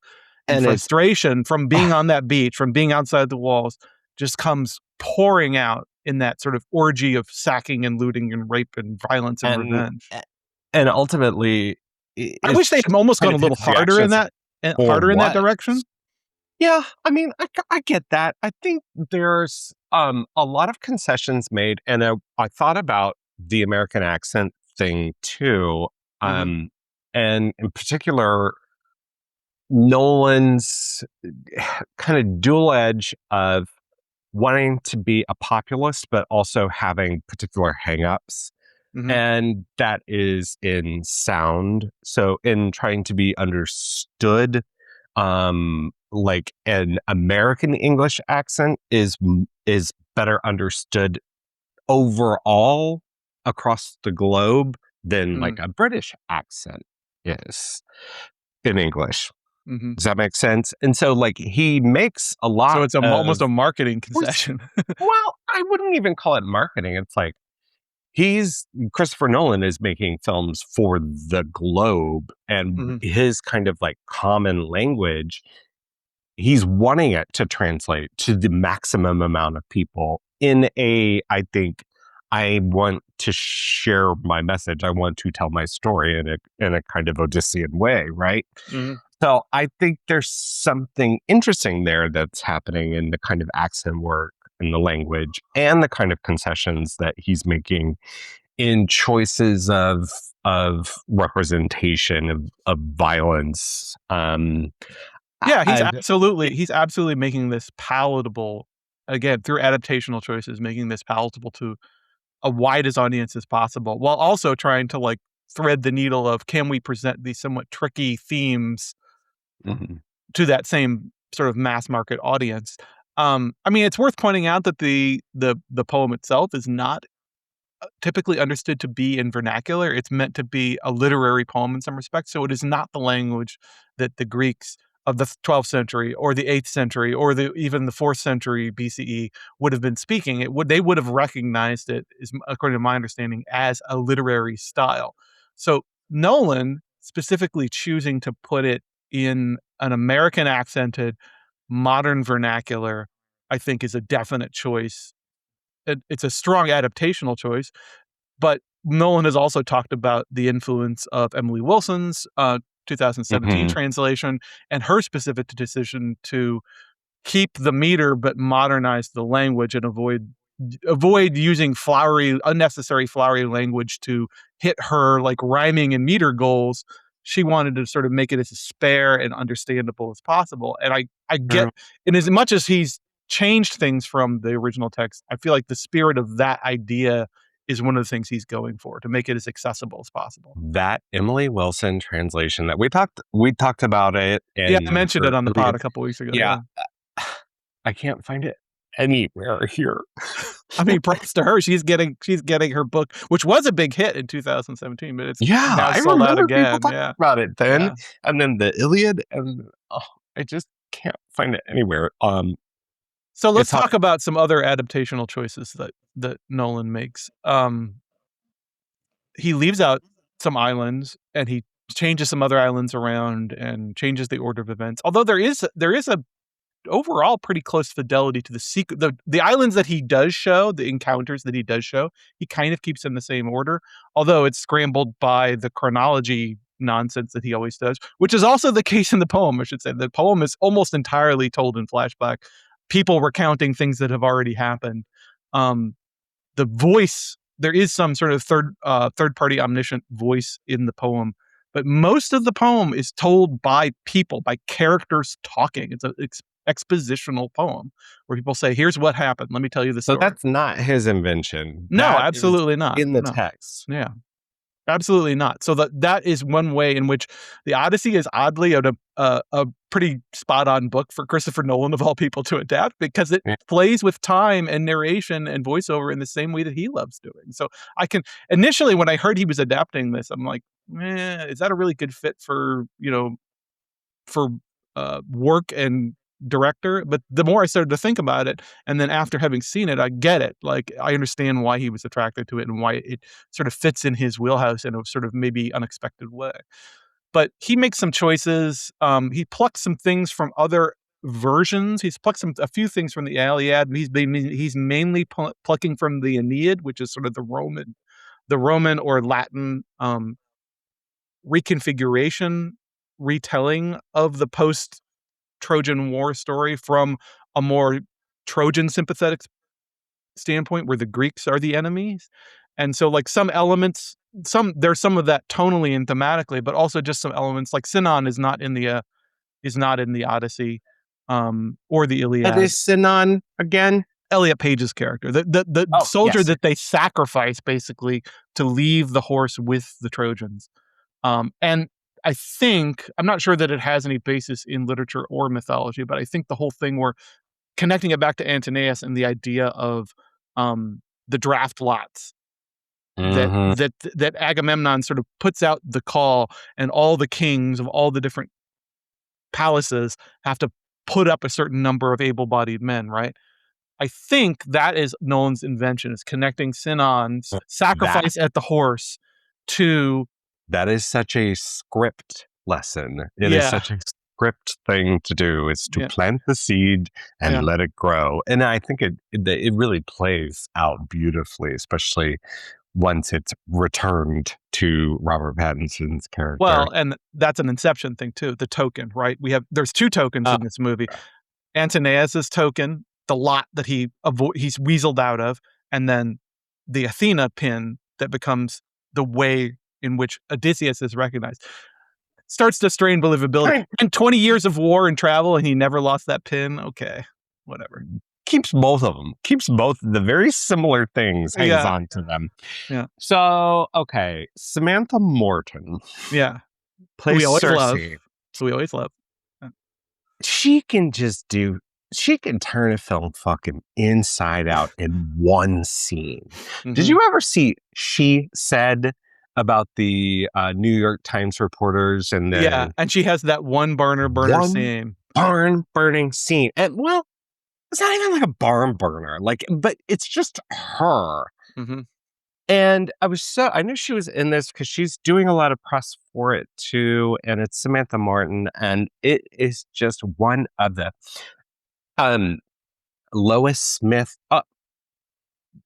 and and it's frustration from being on that beach, from being outside the walls, just comes pouring out in that sort of orgy of sacking and looting and rape and violence and and revenge. and ultimately I wish they it's had almost kind gone a of little his reactions for harder in that what. direction. Yeah, I mean, I get that. I think there's a lot of concessions made, and I thought about the American accent thing too, Mhm, and in particular, Nolan's kind of dual edge of wanting to be a populist, but also having particular hangups. mhm, And that is in sound. So in trying to be understood, like an American English accent is better understood overall across the globe than like mhm. a British accent is. in English. Mm-hmm. Does that make sense? And so, like, he makes a lot. So it's almost a marketing concession. Well, I wouldn't even call it marketing. It's like Christopher Nolan is making films for the globe, and his kind of like common language, he's wanting it to translate to the maximum amount of people in I think, I want to share my message. I want to tell my story in a kind of Odyssean way, right? Mm-hmm. So I think there's something interesting there that's happening in the kind of accent work and the language and the kind of concessions that he's making in choices of representation of violence. Yeah, he's absolutely making this palatable, again, through adaptational choices, making this palatable to a widest audience as possible, while also trying to like thread the needle of, can we present these somewhat tricky themes to that same sort of mass market audience? I mean, it's worth pointing out that the poem itself is not typically understood to be in vernacular. It's meant to be a literary poem in some respects. So it is not the language that the Greeks of the 12th century or the 8th century or even the 4th century BCE would have been speaking. They would have recognized it, according to my understanding, as a literary style. So Nolan specifically choosing to put it in an American accented modern vernacular, I think, is a definite choice. It's a strong adaptational choice, but Nolan has also talked about the influence of Emily Wilson's 2017 translation and her specific decision to keep the meter but modernize the language and avoid using unnecessary flowery language to hit her like rhyming and meter goals. She wanted to sort of make it as spare and understandable as possible. And I get, in as much as he's changed things from the original text, I feel like the spirit of that idea is one of the things he's going for, to make it as accessible as possible. That Emily Wilson translation that we talked about it. Yeah, I mentioned it on the pod a couple weeks ago. Yeah. I can't find it anywhere here. I mean, props to her. She's getting her book, which was a big hit in 2017, but it's now sold out again. People talking about it then, and then the Iliad, and I just can't find it anywhere. So let's talk about some other adaptational choices that Nolan makes. He leaves out some islands and he changes some other islands around and changes the order of events. Although there is a overall pretty close fidelity to the islands that he does show, the encounters that he does show, he kind of keeps in the same order, although it's scrambled by the chronology nonsense that he always does, which is also the case in the poem, I should say. The poem is almost entirely told in flashback, people recounting things that have already happened. The voice, there is some sort of third party omniscient voice in the poem, but most of the poem is told by people, by characters talking. It's an expositional poem where people say, here's what happened, let me tell you the story. So that's not his invention. No, absolutely not. In the text. Yeah, absolutely not. So that is one way in which the Odyssey is oddly a pretty spot on book for Christopher Nolan, of all people, to adapt, because it plays with time and narration and voiceover in the same way that he loves doing. So initially when I heard he was adapting this, I'm like, is that a really good fit for work and director? But the more I started to think about it, and then after having seen it, I get it. Like, I understand why he was attracted to it and why it sort of fits in his wheelhouse in a sort of maybe unexpected way. But he makes some choices. He plucks some things from other versions. He's plucked a few things from the Iliad. He's mainly plucking from the Aeneid, which is sort of the Roman or Latin reconfiguration, retelling of the post-Trojan War story from a more Trojan sympathetic standpoint, where the Greeks are the enemies. And so, like, some elements, there's some of that tonally and thematically, but also just some elements like Sinon is not in the Odyssey or the Iliad. That is Sinon again? Elliot Page's character, the soldier that they sacrifice basically to leave the horse with the Trojans. And I think, I'm not sure that it has any basis in literature or mythology, but I think the whole thing, we're connecting it back to Antinous and the idea of the draft lots. That Agamemnon sort of puts out the call, and all the kings of all the different palaces have to put up a certain number of able-bodied men, right? I think that is Nolan's invention, is connecting Sinan's That sacrifice at the horse to that is such a script lesson. It is yeah, such a script thing to do, is to yeah, plant the seed and yeah. let it grow. And I think it really plays out beautifully, especially once it's returned to Robert Pattinson's character. Well, and that's an Inception thing too, the token, right? There's 2 tokens Uh, in this movie. Antonius's token, the lot that he's weaseled out of, and then the Athena pin that becomes the way in which Odysseus is recognized. Starts to strain believability. kind And 20 years of war and travel, and he never lost that pin. Okay, whatever. keeps both of them, keeps both the very similar things, hangs Yeah, on to them. yeah, So, okay, Samantha Morton yeah. Who we plays always love. Cersei. Who we always love. She can just do, she can turn a film fucking inside out in one scene. Did Mhm. you ever see She Said about the New York Times reporters and Yeah, the and she has that one burner one scene. barn burning scene? And well, it's not even like a barn burner, like, but it's just her. Mhm. And I knew she was in this because she's doing a lot of press for it too. And it's Samantha Martin. And it is just one of the, um, Lois Smith.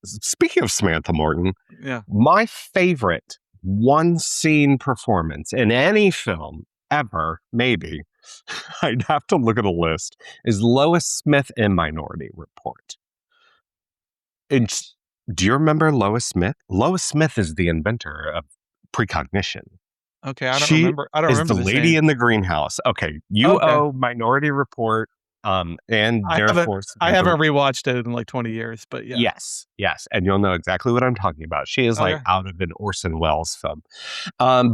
Speaking of Samantha Morton, Yeah. my favorite one scene performance in any film ever, maybe, I'd have to look at a list, is Lois Smith in Minority Report. And do you remember Lois Smith? Lois Smith is the inventor of precognition. Okay, She I don't is remember the the lady scene. in the greenhouse. Okay, you Okay. owe Minority Report, and I haven't therefore I Samantha. haven't rewatched it in like 20 years, but yeah. Yes, and you'll know exactly what I'm talking about. She is like Okay. out of an Orson Welles film.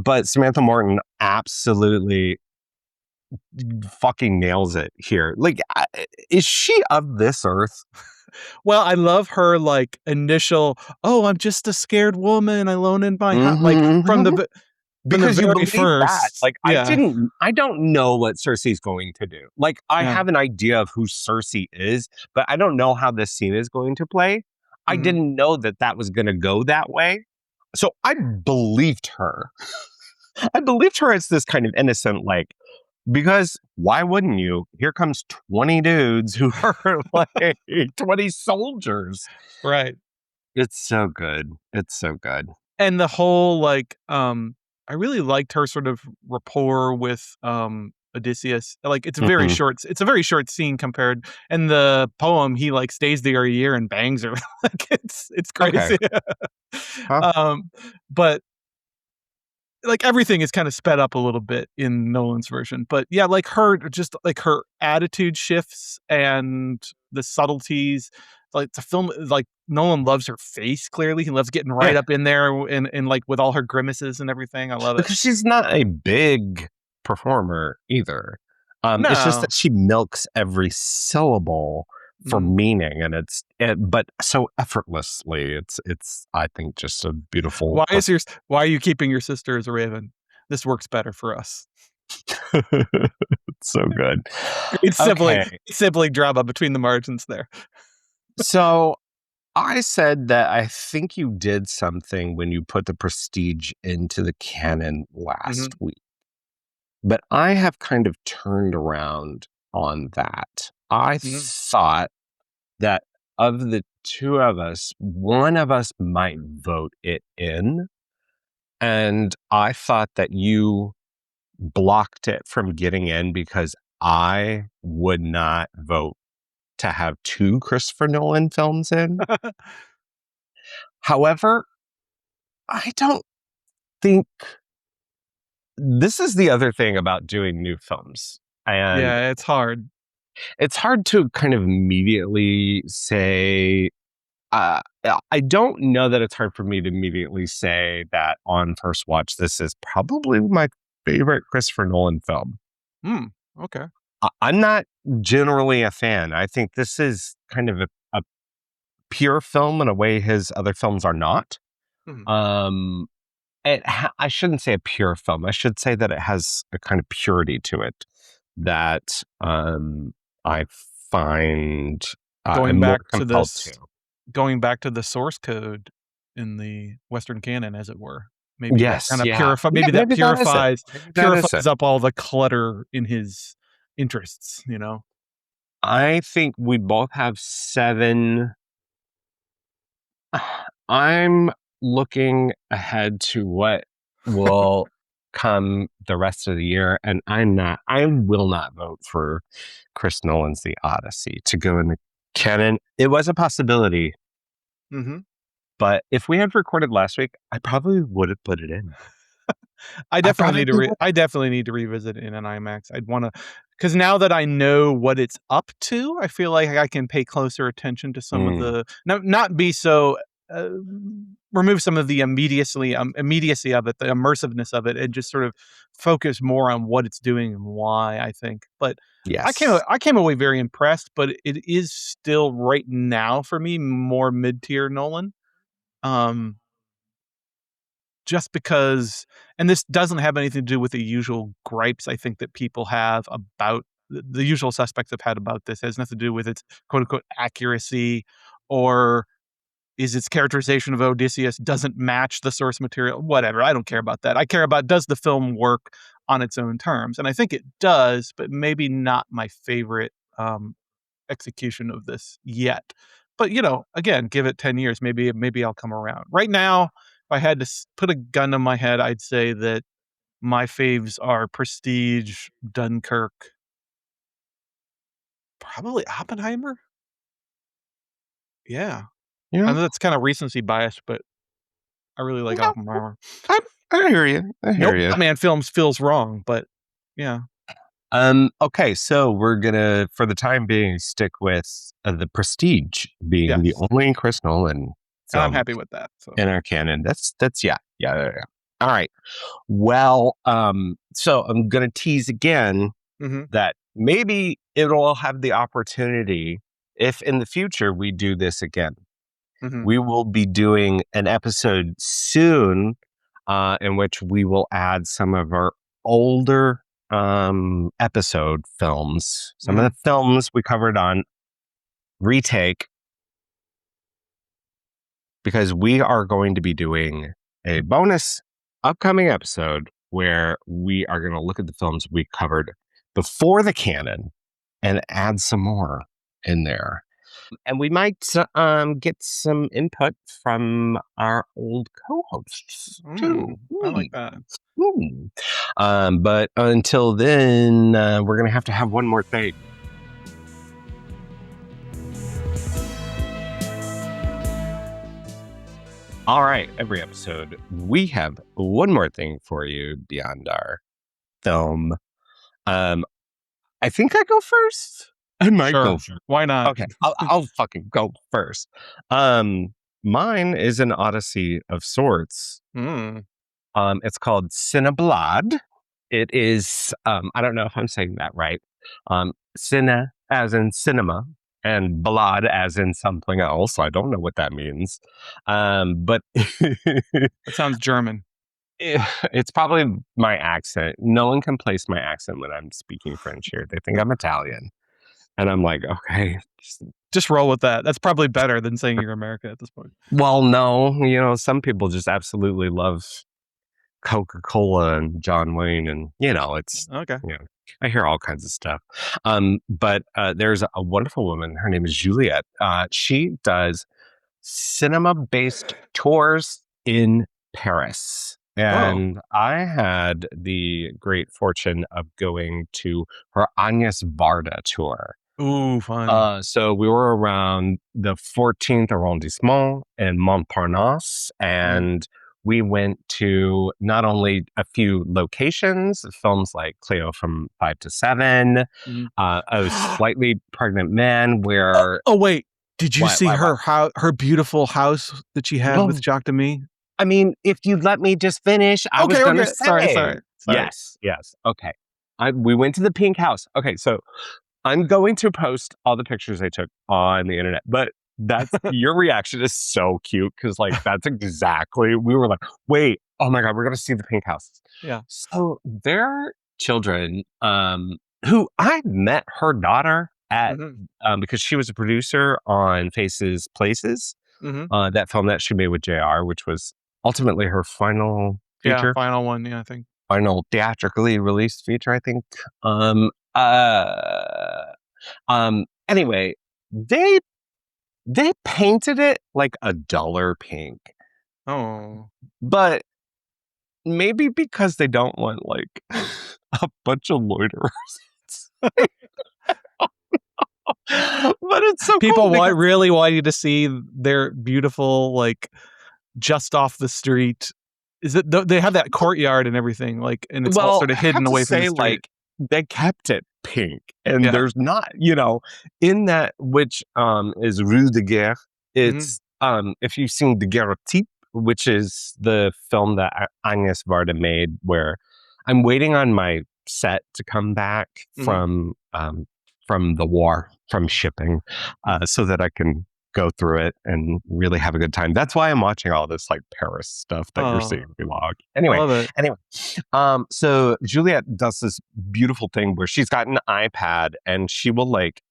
But Samantha Morton absolutely fucking nails it here. Like, is she of this earth? Well, I love her, like, initial, "Oh, I'm just a scared woman alone in my house," like, Mhm. from the Because you very believe that. first. Like, Yeah, I don't know what Cersei's going to do. Like, I yeah, have an idea of who Cersei is, but I don't know how this scene is going to play. I mhm. didn't know that that was going to go that way. So I believed her. I believed her as this kind of innocent, like, because why wouldn't you? Here comes 20 dudes who are like 20 soldiers. Right. It's so good. It's so good. And the whole, like, I really liked her sort of rapport with, Odysseus. Like, Mhm. it's a very short scene compared in the poem, he, like, stays there a year and bangs her. Like, it's Okay. crazy. Huh? But like everything is kind of sped up a little bit in Nolan's version. But yeah, like just like her attitude shifts and the subtleties. Like the film, like Nolan loves her face. Clearly, he loves getting right Yeah. up in there and like with all her grimaces and everything. I love it. Because she's not a big performer either. It's just No, that she milks every syllable for mm. meaning, and but so effortlessly. It's I think just a beautiful. Why are you keeping your sister as a raven? This works better for us. It's so good. It's Okay, sibling drama between the margins there. so I said that I think you did something when you put the Prestige into the canon Hmm. last week. But I have kind of turned around on that. I Hmm. thought that of the two of us, one of us might vote it in. And I thought that you blocked it from getting in because I would not vote to have two Christopher Nolan films in. However, I don't think this is the other thing about doing new films. And Yeah, it's hard. it's hard to kind of immediately say, I don't know that it's hard for me to immediately say that on first watch, this is probably my favorite Christopher Nolan film. Mm, okay. I'm not generally a fan. I think this is kind of a pure film in a way his other films are not. Mhm. Um, I shouldn't say a pure film. I should say that it has a kind of purity to it. that I find Going I'm more back to compelled to. going back to the source code in the Western canon, as it were. Maybe that kind Yes, of yeah. Yeah, maybe that is it. Maybe that is it. purifies up all the clutter in his interests, you know? I think we both have 7. I'm looking ahead to what will come the rest of the year, and I will not vote for Chris Nolan's The Odyssey to go in the canon. It was a possibility, Mm-hmm. but if we had recorded last week, I probably would have put it in. I I definitely probably need to would. I definitely need to revisit it in an IMAX. I'd wanna, because now that I know what it's up to, I feel like I can pay closer attention to some of Mm, the not be so, uh, remove some of the immediacy of it, the immersiveness of it, and just sort of focus more on what it's doing and why, I think. But yes. I came away very impressed, but it is still right now for me more mid-tier Nolan. Um just because, and this doesn't have anything to do with the usual gripes I think that people have about the usual suspects have had about this. It has nothing to do with its quote unquote accuracy, or is its characterization of Odysseus doesn't match the source material. Whatever. I don't care about that. I care about, does the film work on its own terms? And I think it does, but maybe not my favorite execution of this yet. But again, give it 10 years, maybe I'll come around. Right now, if I had to put a gun to my head, I'd say that my faves are Prestige, Dunkirk, probably Oppenheimer. Yeah. I Yeah. know that's kind of recency bias, but I really like No, Oppenheimer. I, I hear you. I No hear you. Batman films feels wrong, but yeah. Okay, so we're gonna, for the time being, stick with The Prestige being the Yes. only Chris Nolan And I'm film happy with that. So, in our canon. That's yeah. All right. Well, so I'm gonna tease again mhm, that maybe it'll have the opportunity if in the future we do this again. mhm, We will be doing an episode soon in which we will add some of our older episode films, some of mhm, the films we covered on Retake, because we are going to be doing a bonus upcoming episode where we are going to look at the films we covered before the canon and add some more in there. And we might get some input from our old co-hosts too. I like that. But until then, we're gonna have to have one more thing. All right, every episode we have one more thing for you beyond our film. Um, I think I go first. I might Sure. go first. Why not? Okay, I'll fucking go first. Mine is an odyssey of sorts. Mm. It's called Cineblad. It is, I don't know if I'm saying that right. Cine as in cinema and blood as in something else. I don't know what that means. But That sounds German. it's probably my accent. No one can place my accent when I'm speaking French here. They think I'm Italian. And I'm like, okay. Just roll with that. That's probably better than saying you're American at this point. Well, no, some people just absolutely love Coca-Cola and John Wayne, and it's Okay. I hear all kinds of stuff. But there's a wonderful woman. Her name is Juliet. She does cinema-based tours in Paris. Oh. And I had the great fortune of going to her Agnes Varda tour. Ooh, fun. So we were around the 14th arrondissement in Montparnasse, Mm, and we went to not only a few locations, films like Cleo from 5 to 7, mhm. a slightly pregnant man where Oh, wait. Did you see what? her beautiful house that she had with Well, Jacques Demy? I mean, if you'd let me just finish, I was Okay, gonna okay. Sorry, say sorry, sorry. yes. Okay, we went to the pink house. Okay, so I'm going to post all the pictures I took on the internet, but that's your reaction is so cute because that's exactly we were like, wait, oh my god, we're gonna see the pink house. Yeah. So their children who I met her daughter at because she was a producer on Faces Places, that film that she made with JR, which was ultimately her final feature. Yeah, final one, I think. Final theatrically released feature, I think. Anyway, they painted it like a duller pink. Oh. But maybe because they don't want like a bunch of loiterers. But it's so people cool really want you to see their beautiful, like, just off the street. Is it they have that courtyard and everything, like, and it's all sort of hidden away from the street. Like, they kept it pink, and there's not, in that, which is Rue de Guerre. It's if you've seen the Daguerreotype, which is the film that Agnes Varda made, where I'm waiting on my set to come back from the war, from shipping, so that I can go through it and really have a good time. That's why I'm watching all this like Paris stuff that you're seeing vlog. Anyway, so Juliette does this beautiful thing where she's got an iPad and she will, like,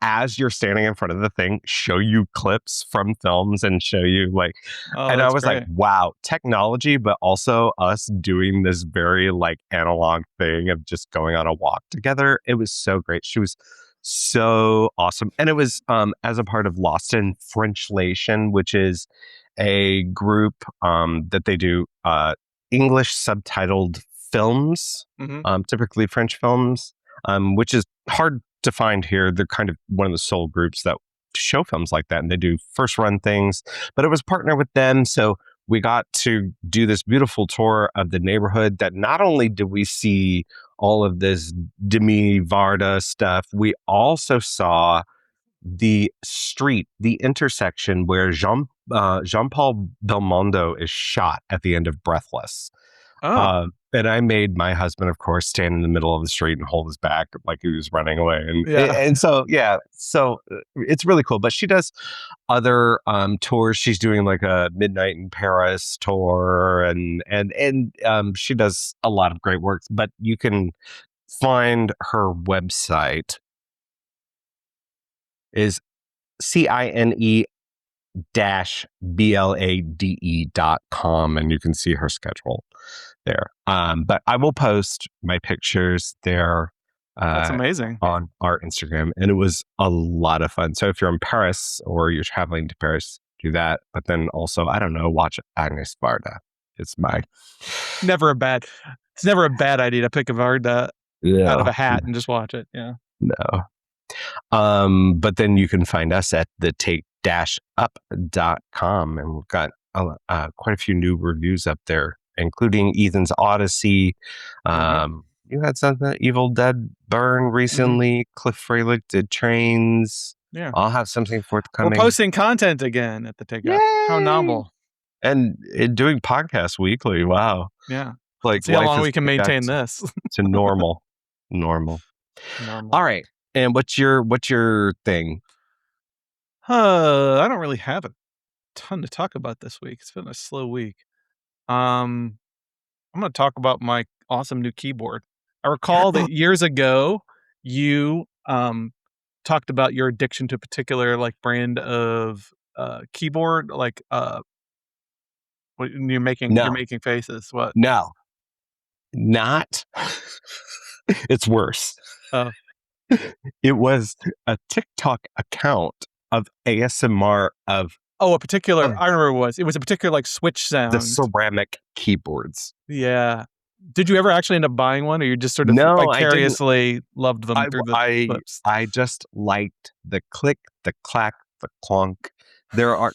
as you're standing in front of the thing, show you clips from films and show you like, and I was like, wow, technology, but also us doing this very like analog thing of just going on a walk together. It was so great. She was so awesome. And it was as a part of Lost in Frenchlation, which is a group that they do English subtitled films, typically French films, which is hard to find here. They're kind of one of the sole groups that show films like that, and they do first run things. But it was partnered with them, so we got to do this beautiful tour of the neighborhood. That not only did we see all of this Demi Varda stuff, we also saw the street, the intersection where Jean-Paul Belmondo is shot at the end of Breathless. And I made my husband, of course, stand in the middle of the street and hold his back like he was running away. And so it's really cool. But she does other tours. She's doing like a Midnight in Paris tour, and she does a lot of great work. But you can find her website is CINE-BLADE.com, and you can see her schedule there. But I will post my pictures there. That's amazing. On our Instagram, and it was a lot of fun. So if you're in Paris or you're traveling to Paris, do that. But then also, I don't know, watch Agnes Varda. It's never a bad idea to pick a Varda out of a hat and just watch it. Yeah. No. But then you can find us at thetake-up.com, and we've got quite a few new reviews up there, including Ethan's Odyssey. You had something, Evil Dead Burn recently. Cliff Fralick did Trains. Yeah. I'll have something forthcoming. We're posting content again at the Take Up. How novel. And doing podcasts weekly. Wow. Yeah. Like, see how long we can maintain this. To normal. All right. And what's your thing? I don't really have a ton to talk about this week. It's been a slow week. I'm going to talk about my awesome new keyboard. I recall that years ago, you talked about your addiction to a particular like brand of keyboard, like you're making faces. What? No, not. It's worse. It was a TikTok account of ASMR of a particular. I remember it was a particular like switch sound. The ceramic keyboards. Yeah. Did you ever actually end up buying one, or you just sort of vicariously loved them through the clips? I just liked the click, the clack, the clunk. There are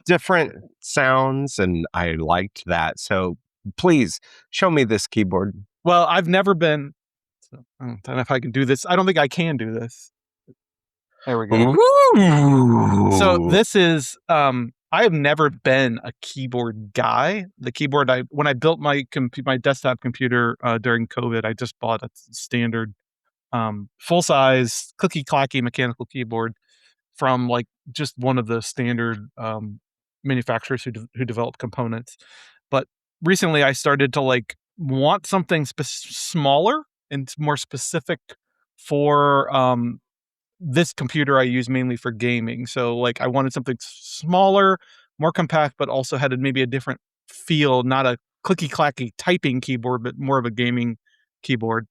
different sounds, and I liked that. So please show me this keyboard. Well, I've never been. So I don't know if I can do this. I don't think I can do this. There we go. Ooh. So this is. I have never been a keyboard guy. The keyboard when I built my desktop computer during COVID, I just bought a standard full size clicky clacky mechanical keyboard from like just one of the standard manufacturers who develop components. But recently, I started to like want something smaller and more specific for this computer I use mainly for gaming. So like I wanted something smaller, more compact, but also had maybe a different feel, not a clicky clacky typing keyboard, but more of a gaming keyboard.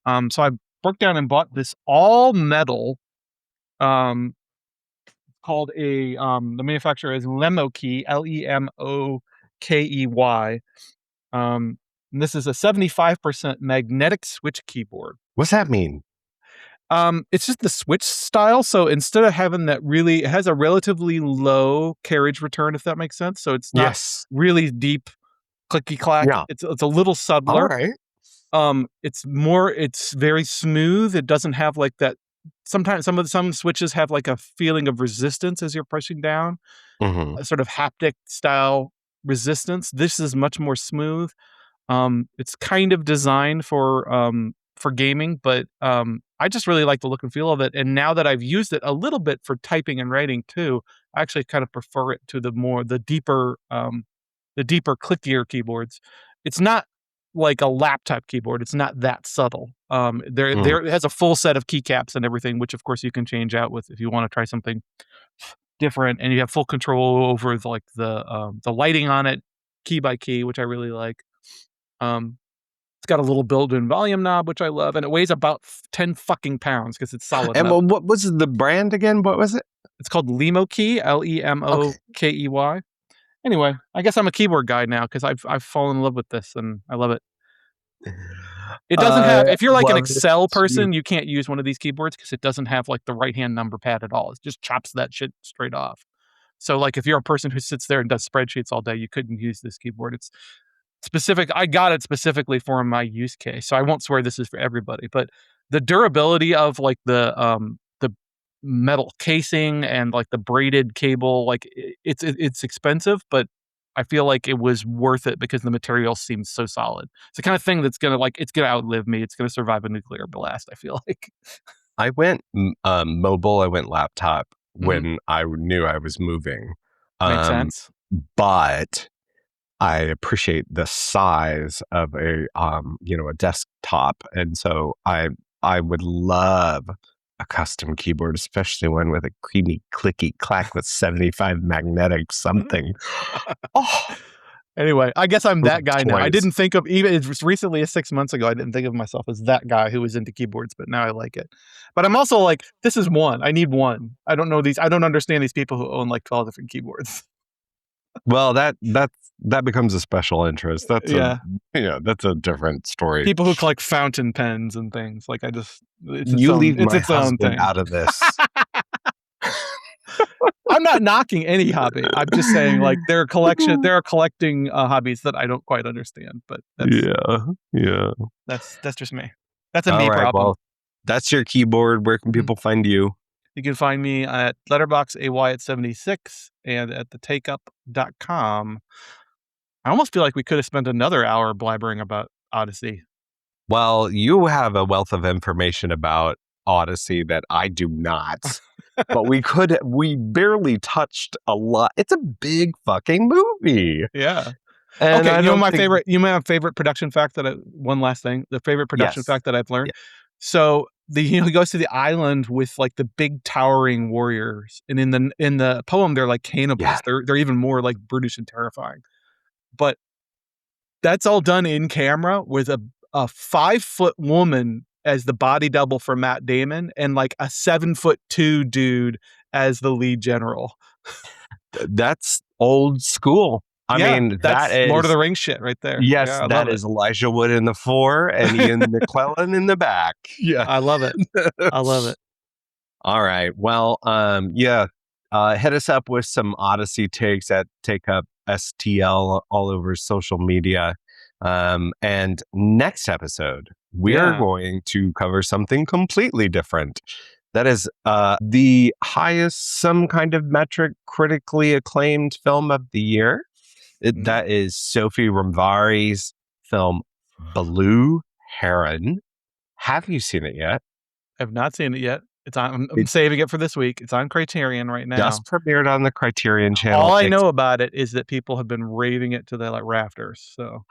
So I broke down and bought this all metal, called the manufacturer is Lemokey, Lemokey. And this is a 75% magnetic switch keyboard. What's that mean? It's just the switch style. So instead of having that it has a relatively low carriage return, if that makes sense. So it's not really deep clicky clack. Yeah. It's a little subtler. All right. It's very smooth. It doesn't have like that. Sometimes some switches have like a feeling of resistance as you're pushing down, a sort of haptic style resistance. This is much more smooth. It's kind of designed for gaming, but I just really like the look and feel of it. And now that I've used it a little bit for typing and writing too, I actually kind of prefer it to the deeper, clickier keyboards. It's not like a laptop keyboard. It's not that subtle. It has a full set of keycaps and everything, which of course you can change out with if you want to try something different, and you have full control over the lighting on it, key by key, which I really like. It's got a little built-in volume knob, which I love, and it weighs about 10 fucking pounds because it's solid. And what was the brand again? What was it? It's called Lemokey, Lemokey. Anyway, I guess I'm a keyboard guy now because I've fallen in love with this and I love it. It doesn't have. If you're like an Excel person, you can't use one of these keyboards because it doesn't have like the right-hand number pad at all. It just chops that shit straight off. So like if you're a person who sits there and does spreadsheets all day, you couldn't use this keyboard. It's specific. I got it specifically for my use case, so I won't swear this is for everybody. But the durability of like the metal casing and like the braided cable, like it's expensive, but I feel like it was worth it because the material seems so solid. It's the kind of thing that's gonna outlive me. It's gonna survive a nuclear blast, I feel like. I went mobile. I went laptop when I knew I was moving. Makes sense. But I appreciate the size of a desktop, and so I would love a custom keyboard, especially one with a creamy clicky clack with 75 magnetic something. Anyway, I guess I'm that guy now. I didn't think of, even as recently as 6 months ago, I didn't think of myself as that guy who was into keyboards, but now I like it. But I'm also like, this is one. I need one. I don't understand these people who own like 12 different keyboards. Well, that becomes a special interest. That's a different story. People who collect fountain pens and things. Like leave my husband out of this. I'm not knocking any hobby. I'm just saying, like, there are collecting hobbies that I don't quite understand. But that's just me. That's a me problem. Well, that's your keyboard. Where can people find you? You can find me at Letterboxd AY at 76 and at thetakeup.com. I almost feel like we could have spent another hour blabbering about Odyssey. Well, you have a wealth of information about Odyssey that I do not. But we barely touched a lot. It's a big fucking movie. Yeah. And okay, you know my favorite production fact one last thing. The favorite production fact that I've learned. Yeah. So he goes to the island with like the big towering warriors, and in the poem they're like cannibals. Yeah. They're even more like brutish and terrifying. But that's all done in camera with a 5-foot woman as the body double for Matt Damon and like a 7'2" dude as the lead general. That's old school. I mean, that's Lord of the Rings shit right there. Yes, that is Elijah Wood in the fore and Ian McClellan in the back. Yeah, I love it. I love it. All right. Well, hit us up with some Odyssey takes at Take Up STL all over social media. And next episode, we are going to cover something completely different. That is the highest, some kind of metric, critically acclaimed film of the year. That is Sophie Ramvari's film Blue Heron. Have you seen it yet? I've not seen it yet. I'm saving it for this week. It's on Criterion right now. Just premiered on the Criterion channel. All I know about it is that people have been raving it to the rafters. So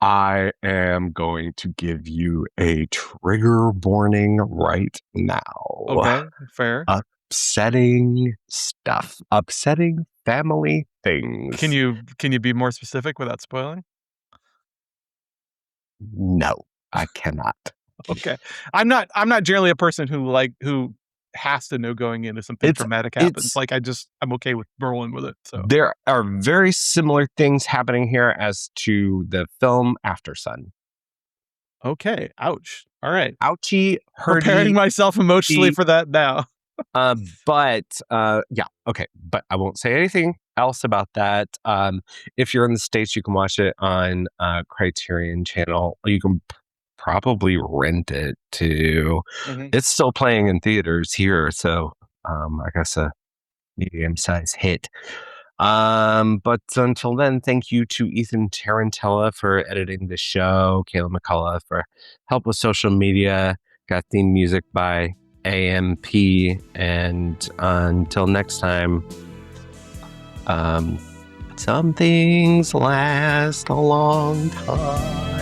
I am going to give you a trigger warning right now. Okay, fair. Upsetting stuff. Upsetting family things. Can you be more specific without spoiling? No, I cannot. Okay. I'm not generally a person who has to know going into something traumatic happens. Like I'm okay with rolling with it. So there are very similar things happening here as to the film After Sun. Okay. Ouch. All right. Ouchie, hurty. Preparing myself emotionally for that now. Yeah, okay. But I won't say anything else about that. If you're in the States, you can watch it on Criterion Channel. You can probably rent it too. Mm-hmm. It's still playing in theaters here, so I guess a medium-sized hit. But until then, thank you to Ethan Tarantella for editing the show, Kayla McCullough for help with social media, got theme music by AMP, and until next time, some things last a long time.